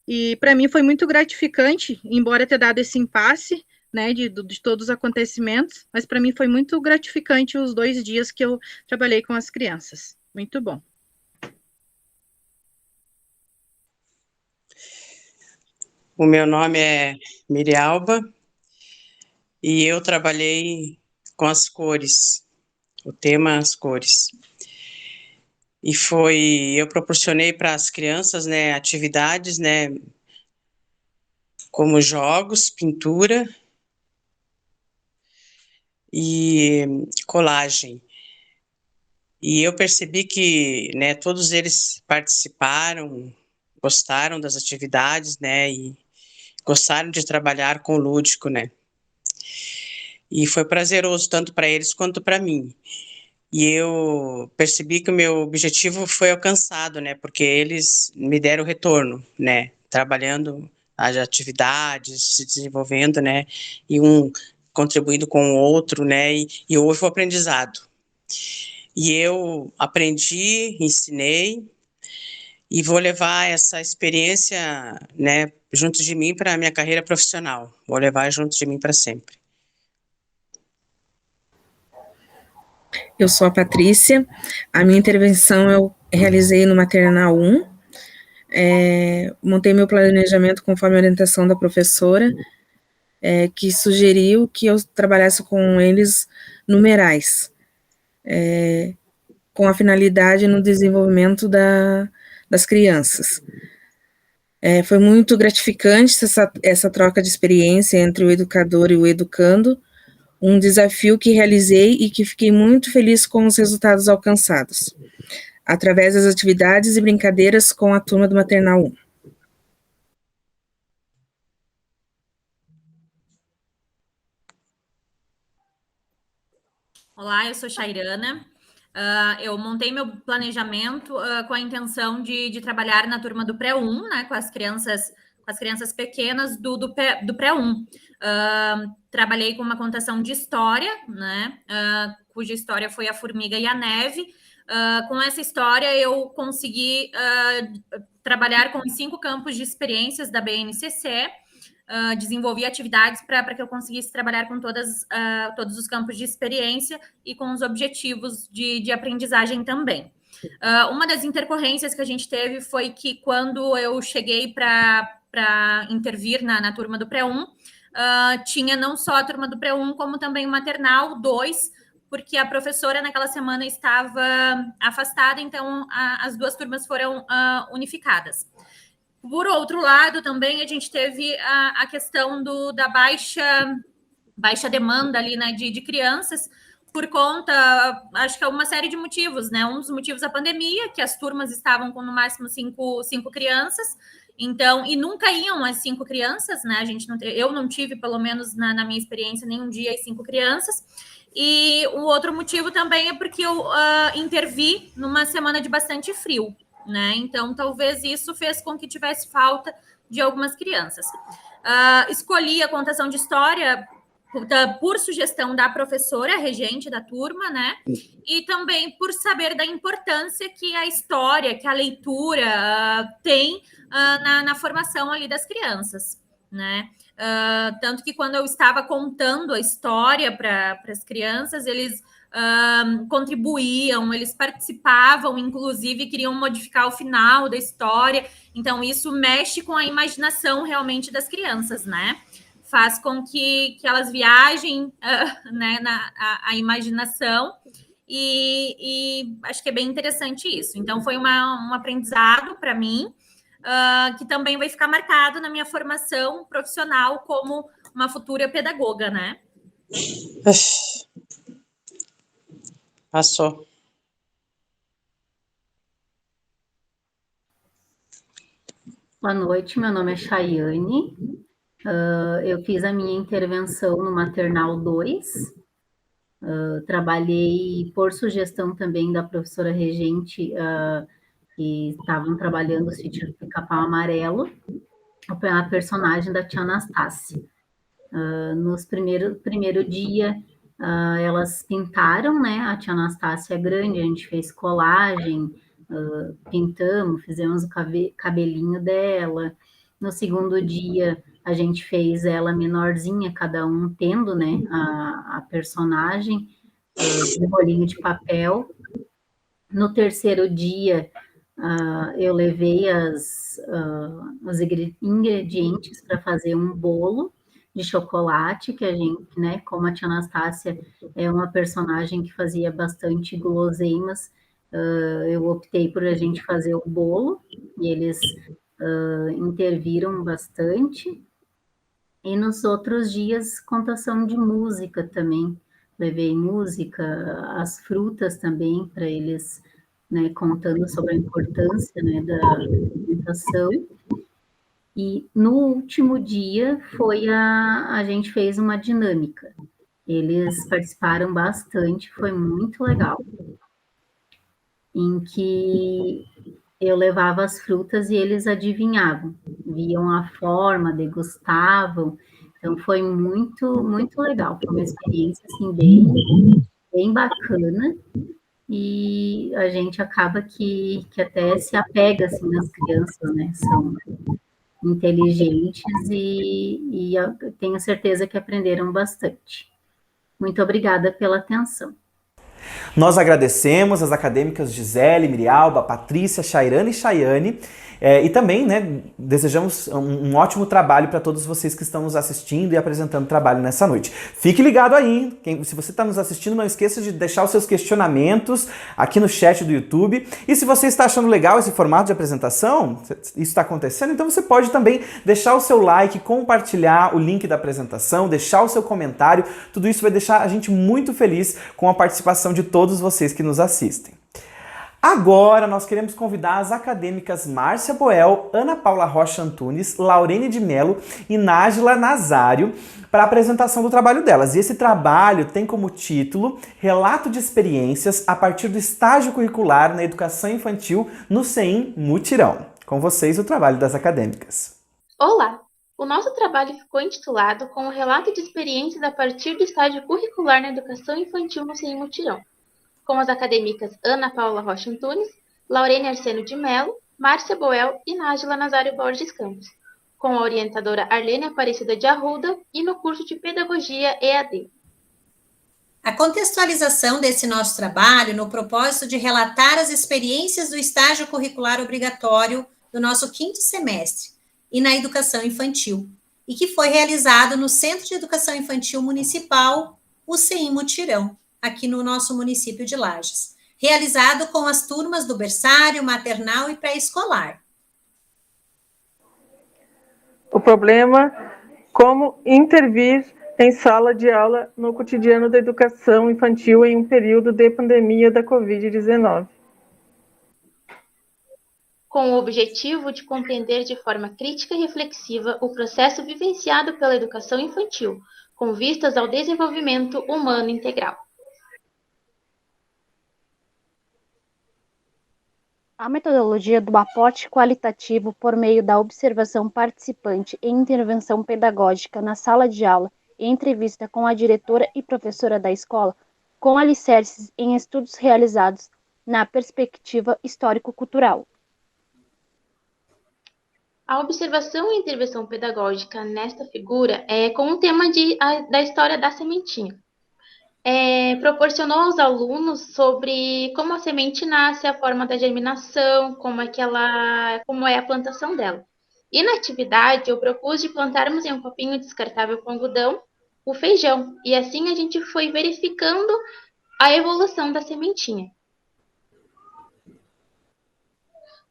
E para mim foi muito gratificante, embora ter dado esse impasse, de todos os acontecimentos, mas para mim foi muito gratificante os 2 dias que eu trabalhei com as crianças. Muito bom. O meu nome é Mirialba e eu trabalhei com as cores, o tema as cores. E eu proporcionei para as crianças, atividades, como jogos, pintura e colagem. E eu percebi que, todos eles participaram, gostaram das atividades, e gostaram de trabalhar com o lúdico, E foi prazeroso tanto para eles quanto para mim. E eu percebi que o meu objetivo foi alcançado, Porque eles me deram retorno, Trabalhando as atividades, se desenvolvendo, E um contribuindo com o outro, e houve o aprendizado. E eu aprendi, ensinei, e vou levar essa experiência, junto de mim para a minha carreira profissional. Vou levar junto de mim para sempre. Eu sou a Patrícia. A minha intervenção eu realizei no Maternal 1. Montei meu planejamento conforme a orientação da professora, que sugeriu que eu trabalhasse com eles numerais, com a finalidade no desenvolvimento das crianças. Foi muito gratificante essa troca de experiência entre o educador e o educando, um desafio que realizei e que fiquei muito feliz com os resultados alcançados, através das atividades e brincadeiras com a turma do Maternal 1. Olá, eu sou Chairana. Eu montei meu planejamento com a intenção de trabalhar na turma do pré-1, né, com as crianças pequenas do pré-1. Trabalhei com uma contação de história, né, cuja história foi a formiga e a neve. Com essa história, eu consegui trabalhar com os 5 campos de experiências da BNCC, desenvolvi atividades para que eu conseguisse trabalhar com todos os campos de experiência e com os objetivos de aprendizagem também. Uma das intercorrências que a gente teve foi que quando eu cheguei para intervir na turma do pré-1, tinha não só a turma do pré-1, como também o maternal 2, porque a professora naquela semana estava afastada, então as 2 turmas foram unificadas. Por outro lado, também a gente teve a questão da baixa demanda ali, né, de crianças, por conta, acho que é uma série de motivos, né? Um dos motivos a pandemia, que as turmas estavam com no máximo 5 crianças, então, e nunca iam as 5 crianças, né? Eu não tive, pelo menos na minha experiência, nenhum dia as 5 crianças. E o outro motivo também é porque eu intervi numa semana de bastante frio, né? Então, talvez isso fez com que tivesse falta de algumas crianças. Escolhi a contação de história por sugestão da professora regente da turma, né? E também por saber da importância que a história, que a leitura tem na formação ali das crianças, né? Tanto que quando eu estava contando a história para as crianças, eles contribuíam, eles participavam, inclusive queriam modificar o final da história. Então, isso mexe com a imaginação realmente das crianças, né? Faz com que elas viajem né, a imaginação e acho que é bem interessante isso. Então, foi um aprendizado para mim, que também vai ficar marcado na minha formação profissional como uma futura pedagoga, né? Passou. Boa noite, meu nome é Chaiane. Eu fiz a minha intervenção no Maternal 2. Trabalhei por sugestão também da professora regente, que estavam trabalhando o sítio do Pica-Pau Amarelo, a personagem da tia Anastácia. Nos primeiro dia, elas pintaram, né, a tia Anastácia grande, a gente fez colagem, pintamos, fizemos o cabelinho dela. No segundo dia, a gente fez ela menorzinha, cada um tendo, né, a personagem, de bolinho de papel. No terceiro dia, eu levei os ingredientes para fazer um bolo de chocolate, que a gente, né, como a tia Anastácia é uma personagem que fazia bastante guloseimas, eu optei por a gente fazer o bolo, e eles interviram bastante. E nos outros dias, contação de música também. Levei música, as frutas também, para eles, né, contando sobre a importância, né, da alimentação. E no último dia a gente fez uma dinâmica. Eles participaram bastante, foi muito legal. Em que eu levava as frutas e eles adivinhavam, viam a forma, degustavam. Então, foi muito, muito legal. Foi uma experiência, assim, bem bacana. E a gente acaba que até se apega, assim, nas crianças, né? São inteligentes e tenho certeza que aprenderam bastante. Muito obrigada pela atenção. Nós agradecemos as acadêmicas Gisele, Mirialba, Patrícia, Chairana e Chaiane, e também, né, desejamos um ótimo trabalho para todos vocês que estão nos assistindo e apresentando trabalho nessa noite. Fique ligado aí, se você está nos assistindo, não esqueça de deixar os seus questionamentos aqui no chat do YouTube. E se você está achando legal esse formato de apresentação, isso está acontecendo, então você pode também deixar o seu like, compartilhar o link da apresentação, deixar o seu comentário. Tudo isso vai deixar a gente muito feliz com a participação de todos vocês que nos assistem. Agora nós queremos convidar as acadêmicas Márcia Boel, Ana Paula Rocha Antunes, Laurene de Mello e Nájila Nazário para a apresentação do trabalho delas. E esse trabalho tem como título Relato de Experiências a partir do estágio curricular na educação infantil no CEIM Mutirão. Com vocês o trabalho das acadêmicas. Olá! O nosso trabalho ficou intitulado com o Relato de Experiências a partir do estágio curricular na educação infantil no CEIM Mutirão, com as acadêmicas Ana Paula Rocha Antunes, Laurene Arseno de Mello, Márcia Boel e Nájila Nazário Borges Campos, com a orientadora Arlene Aparecida de Arruda e no curso de Pedagogia EAD. A contextualização desse nosso trabalho no propósito de relatar as experiências do estágio curricular obrigatório do nosso 5º semestre e na educação infantil, e que foi realizado no Centro de Educação Infantil Municipal, o CEIM Mutirão, aqui no nosso município de Lages, realizado com as turmas do berçário, maternal e pré-escolar. O problema, como intervir em sala de aula no cotidiano da educação infantil em um período de pandemia da Covid-19. Com o objetivo de compreender de forma crítica e reflexiva o processo vivenciado pela educação infantil, com vistas ao desenvolvimento humano integral. A metodologia do aporte qualitativo por meio da observação participante e intervenção pedagógica na sala de aula e entrevista com a diretora e professora da escola, com alicerces em estudos realizados na perspectiva histórico-cultural. A observação e intervenção pedagógica nesta figura é com o tema da história da sementinha. Proporcionou aos alunos sobre como a semente nasce, a forma da germinação, como é a plantação dela. E na atividade, eu propus de plantarmos em um copinho descartável com algodão o feijão, e assim a gente foi verificando a evolução da sementinha.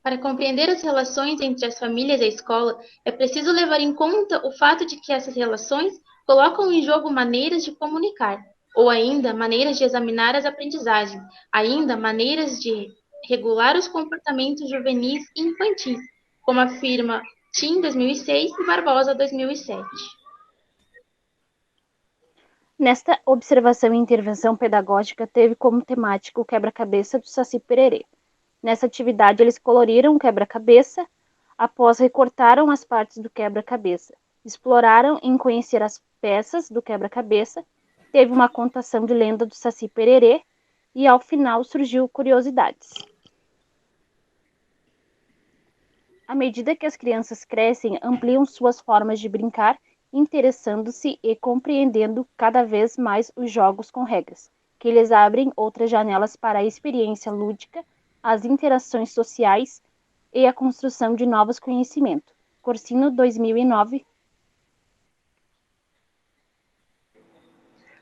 Para compreender as relações entre as famílias e a escola, é preciso levar em conta o fato de que essas relações colocam em jogo maneiras de comunicar, ou ainda maneiras de examinar as aprendizagens, ainda maneiras de regular os comportamentos juvenis e infantis, como afirma Tim 2006 e Barbosa 2007. Nesta observação e intervenção pedagógica teve como temática o quebra-cabeça do Saci Pererê. Nessa atividade eles coloriram o quebra-cabeça, após recortaram as partes do quebra-cabeça, exploraram em conhecer as peças do quebra-cabeça, teve uma contação de lenda do Saci Pererê e, ao final, surgiu curiosidades. À medida que as crianças crescem, ampliam suas formas de brincar, interessando-se e compreendendo cada vez mais os jogos com regras, que lhes abrem outras janelas para a experiência lúdica, as interações sociais e a construção de novos conhecimentos. Corsino 2009.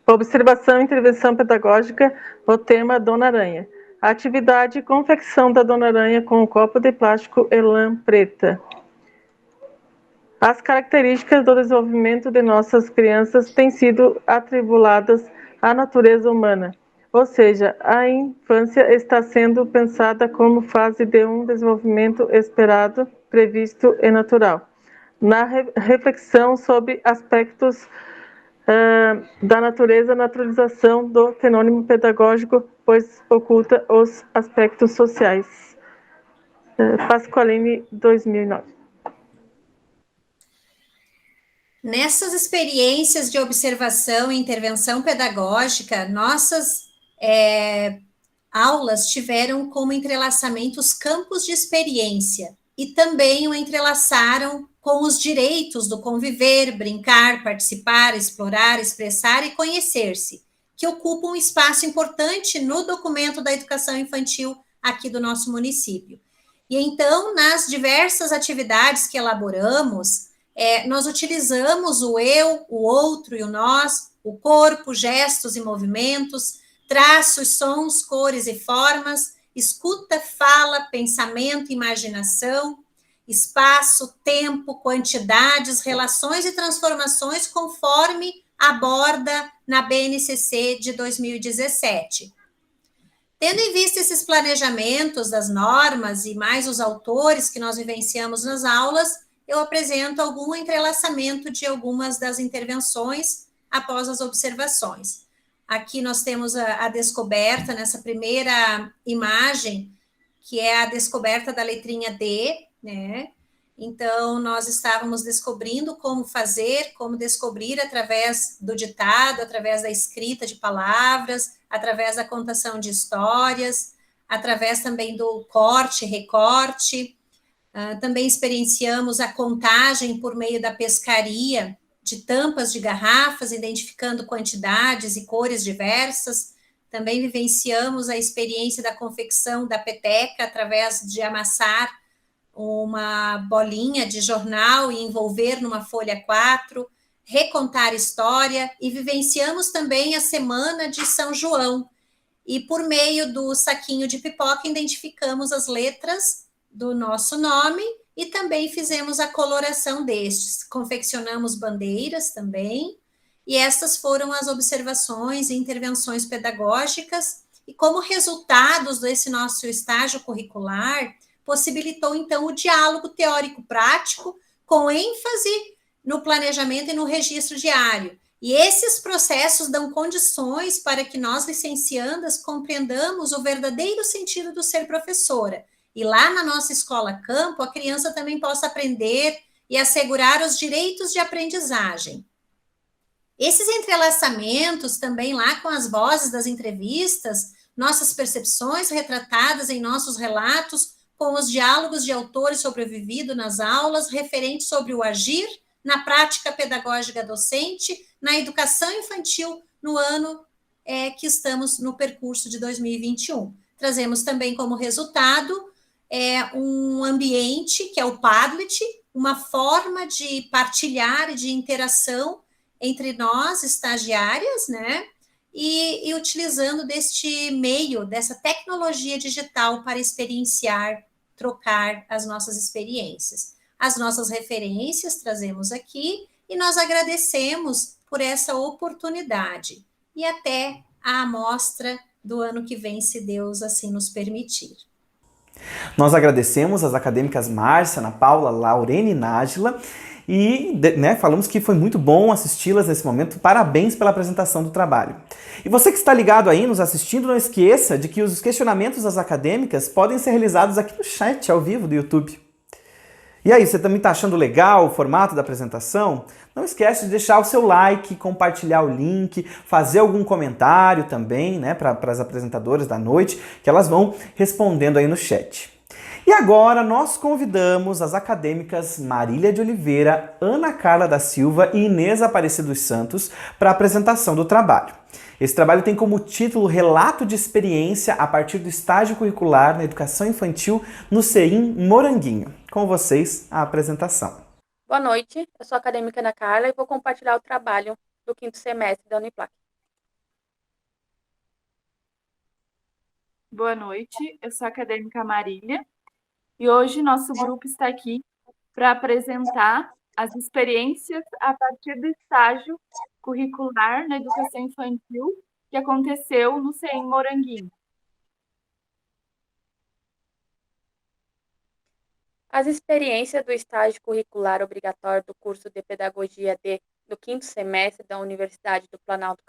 Observação e intervenção pedagógica, o tema Dona Aranha. A atividade confecção da Dona Aranha com um copo de plástico e lã preta. As características do desenvolvimento de nossas crianças têm sido atribuladas à natureza humana, ou seja, a infância está sendo pensada como fase de um desenvolvimento esperado, previsto e natural. Na reflexão sobre aspectos da natureza, naturalização do fenômeno pedagógico, pois oculta os aspectos sociais. Pasqualini, 2009. Nessas experiências de observação e intervenção pedagógica, nossas aulas tiveram como entrelaçamento os campos de experiência e também o entrelaçaram com os direitos do conviver, brincar, participar, explorar, expressar e conhecer-se, que ocupam um espaço importante no documento da educação infantil aqui do nosso município. E então, nas diversas atividades que elaboramos, nós utilizamos o eu, o outro e o nós, o corpo, gestos e movimentos, traços, sons, cores e formas, escuta, fala, pensamento, imaginação, espaço, tempo, quantidades, relações e transformações, conforme aborda na BNCC de 2017. Tendo em vista esses planejamentos das normas e mais os autores que nós vivenciamos nas aulas, eu apresento algum entrelaçamento de algumas das intervenções após as observações. Aqui nós temos a descoberta, nessa primeira imagem, que é a descoberta da letrinha D, né? Então, nós estávamos descobrindo como fazer, como descobrir através do ditado, através da escrita de palavras, através da contação de histórias, através também do corte, recorte. Também experienciamos a contagem por meio da pescaria de tampas de garrafas, identificando quantidades e cores diversas. Também vivenciamos a experiência da confecção da peteca através de amassar uma bolinha de jornal e envolver numa folha 4, recontar história, e vivenciamos também a semana de São João. E por meio do saquinho de pipoca identificamos as letras do nosso nome e também fizemos a coloração destes. Confeccionamos bandeiras também, e estas foram as observações e intervenções pedagógicas, e como resultados desse nosso estágio curricular, possibilitou, então, o diálogo teórico-prático com ênfase no planejamento e no registro diário. E esses processos dão condições para que nós, licenciandas, compreendamos o verdadeiro sentido do ser professora. E lá na nossa escola campo, a criança também possa aprender e assegurar os direitos de aprendizagem. Esses entrelaçamentos também lá com as vozes das entrevistas, nossas percepções retratadas em nossos relatos, com os diálogos de autores sobrevividos nas aulas, referentes sobre o agir na prática pedagógica docente, na educação infantil, no ano que estamos no percurso de 2021. Trazemos também como resultado um ambiente, que é o Padlet, uma forma de partilhar e de interação entre nós, estagiárias, né? E utilizando deste meio, dessa tecnologia digital para experienciar, trocar as nossas experiências. As nossas referências trazemos aqui e nós agradecemos por essa oportunidade. E até a amostra do ano que vem, se Deus assim nos permitir. Nós agradecemos as acadêmicas Márcia, Ana Paula, Laurene e Nájila e falamos que foi muito bom assisti-las nesse momento. Parabéns pela apresentação do trabalho. E você que está ligado aí, nos assistindo, não esqueça de que os questionamentos das acadêmicas podem ser realizados aqui no chat, ao vivo do YouTube. E aí, você também está achando legal o formato da apresentação? Não esquece de deixar o seu like, compartilhar o link, fazer algum comentário também, né, para as apresentadoras da noite, que elas vão respondendo aí no chat. E agora nós convidamos as acadêmicas Marília de Oliveira, Ana Carla da Silva e Inês Aparecido dos Santos para a apresentação do trabalho. Esse trabalho tem como título Relato de Experiência a partir do estágio curricular na educação infantil no CEIM Moranguinho. Com vocês, a apresentação. Boa noite, eu sou a acadêmica Ana Carla e vou compartilhar o trabalho do 5º semestre da Uniplac. Boa noite, eu sou a acadêmica Marília e hoje nosso grupo está aqui para apresentar as experiências a partir do estágio curricular na educação infantil que aconteceu no CEIM Moranguinho. As experiências do estágio curricular obrigatório do curso de Pedagogia do 5º semestre da Universidade do Planalto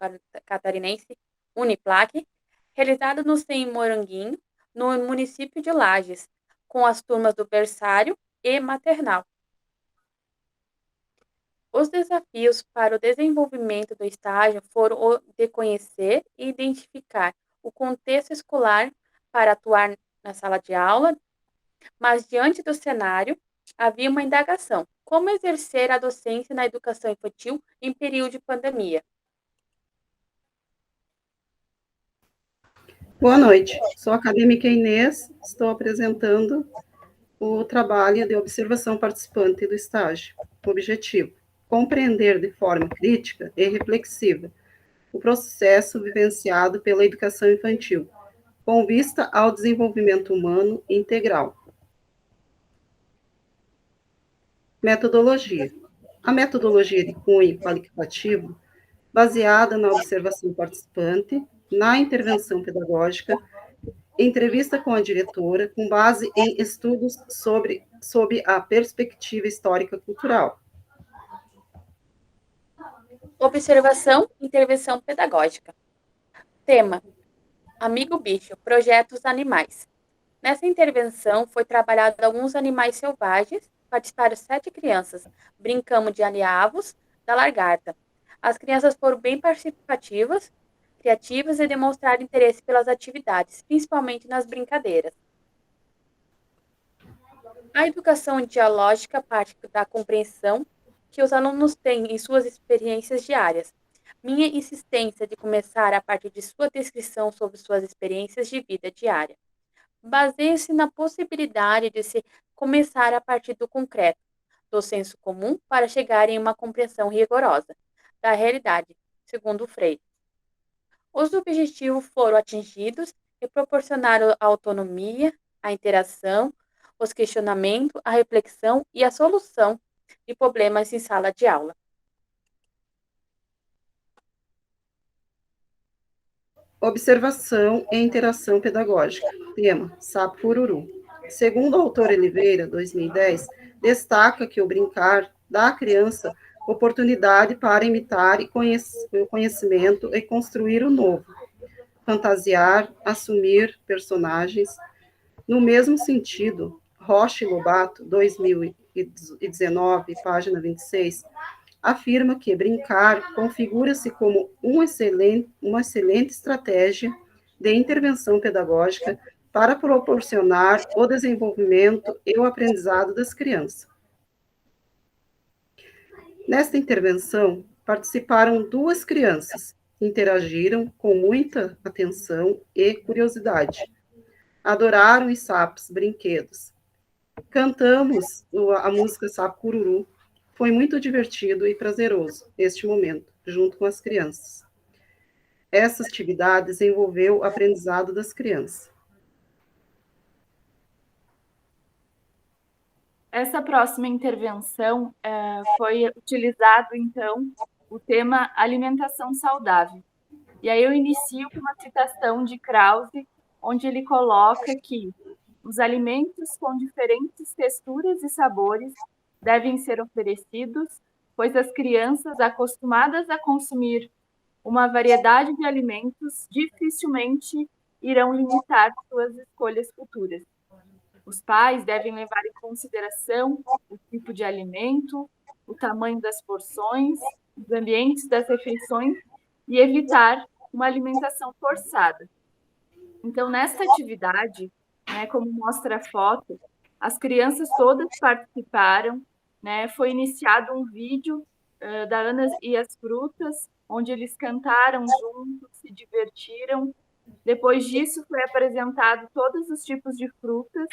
Catarinense, Uniplac, realizado no CEIM Moranguinho, no município de Lages, com as turmas do berçário e maternal. Os desafios para o desenvolvimento do estágio foram o de conhecer e identificar o contexto escolar para atuar na sala de aula, mas diante do cenário, havia uma indagação: como exercer a docência na educação infantil em período de pandemia? Boa noite, sou a acadêmica Inês, estou apresentando o trabalho de observação participante do estágio. Objetivo: compreender de forma crítica e reflexiva o processo vivenciado pela educação infantil, com vista ao desenvolvimento humano integral. Metodologia. A metodologia de cunho qualitativo, baseada na observação participante, na intervenção pedagógica, Entrevista com a diretora, com base em estudos sob a perspectiva histórica cultural. Observação e intervenção pedagógica. Tema: Amigo Bicho, projetos animais. Nessa intervenção foi trabalhado alguns animais selvagens, participaram 7 crianças. Brincamos de aneavos, da lagarta. As crianças foram bem participativas, criativas e demonstraram interesse pelas atividades, principalmente nas brincadeiras. A educação dialógica parte da compreensão que os alunos têm em suas experiências diárias. Minha insistência de começar a partir de sua descrição sobre suas experiências de vida diária. Baseia-se na possibilidade de se começar a partir do concreto, do senso comum, para chegar em uma compreensão rigorosa da realidade, segundo Freire. Os objetivos foram atingidos e proporcionaram a autonomia, a interação, os questionamentos, a reflexão e a solução de problemas em sala de aula. Observação e interação pedagógica. Tema: Sapo Pururu. Segundo o autor Oliveira, 2010, destaca que o brincar dá à criança oportunidade para imitar o conhecimento e construir o novo, fantasiar, assumir personagens. No mesmo sentido, Rocha e Lobato, 2019, página 26, afirma que brincar configura-se como uma excelente estratégia de intervenção pedagógica para proporcionar o desenvolvimento e o aprendizado das crianças. Nesta intervenção, participaram 2 crianças, que interagiram com muita atenção e curiosidade. Adoraram os sapos, brinquedos. Cantamos a música Sapo Cururu. Foi muito divertido e prazeroso este momento, junto com as crianças. Essa atividade desenvolveu o aprendizado das crianças. Essa próxima intervenção foi utilizado, então, o tema alimentação saudável. E aí eu inicio com uma citação de Krause, onde ele coloca que os alimentos com diferentes texturas e sabores devem ser oferecidos, pois as crianças acostumadas a consumir uma variedade de alimentos dificilmente irão limitar suas escolhas futuras. Os pais devem levar em consideração o tipo de alimento, o tamanho das porções, os ambientes das refeições e evitar uma alimentação forçada. Então, nesta atividade, como mostra a foto, as crianças todas participaram, foi iniciado um vídeo da Ana e as Frutas, onde eles cantaram juntos, se divertiram. Depois disso, foi apresentado todos os tipos de frutas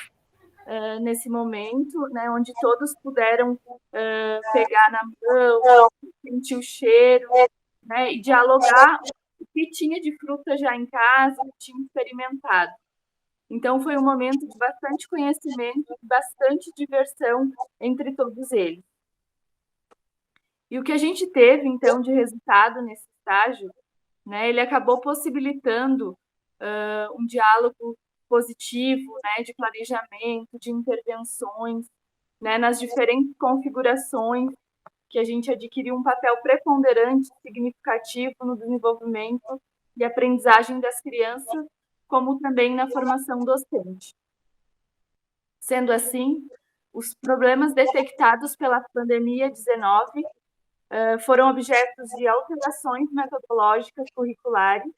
nesse momento, onde todos puderam pegar na mão, sentir o cheiro, e dialogar o que tinha de fruta já em casa, que tinha experimentado. Então, foi um momento de bastante conhecimento, bastante diversão entre todos eles. E o que a gente teve, então, de resultado nesse estágio, ele acabou possibilitando um diálogo positivo, de planejamento, de intervenções, nas diferentes configurações, que a gente adquiriu um papel preponderante, significativo no desenvolvimento e aprendizagem das crianças, como também na formação docente. Sendo assim, os problemas detectados pela pandemia-19 foram objetos de alterações metodológicas curriculares.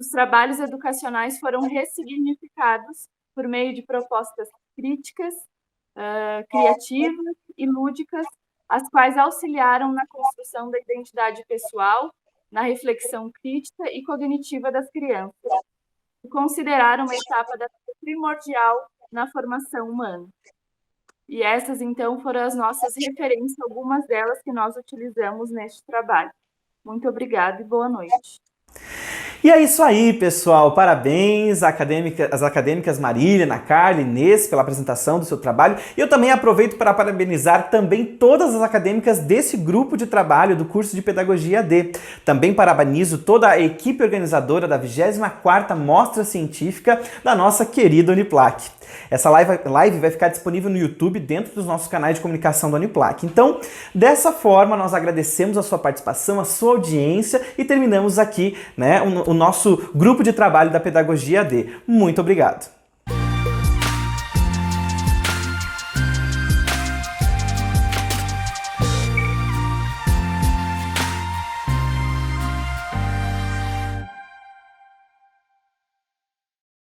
Os trabalhos educacionais foram ressignificados por meio de propostas críticas, criativas e lúdicas, as quais auxiliaram na construção da identidade pessoal, na reflexão crítica e cognitiva das crianças, e consideraram uma etapa primordial na formação humana. E essas, então, foram as nossas referências, algumas delas que nós utilizamos neste trabalho. Muito obrigada e boa noite. E é isso aí, pessoal. Parabéns às acadêmicas Marília, Ana Carla e Inês pela apresentação do seu trabalho. E eu também aproveito para parabenizar também todas as acadêmicas desse grupo de trabalho do curso de Pedagogia AD. Também parabenizo toda a equipe organizadora da 24ª Mostra Científica da nossa querida Uniplac. Essa live vai ficar disponível no YouTube dentro dos nossos canais de comunicação da Uniplac. Então, dessa forma, nós agradecemos a sua participação, a sua audiência e terminamos aqui, né, o nosso grupo de trabalho da Pedagogia AD. Muito obrigado!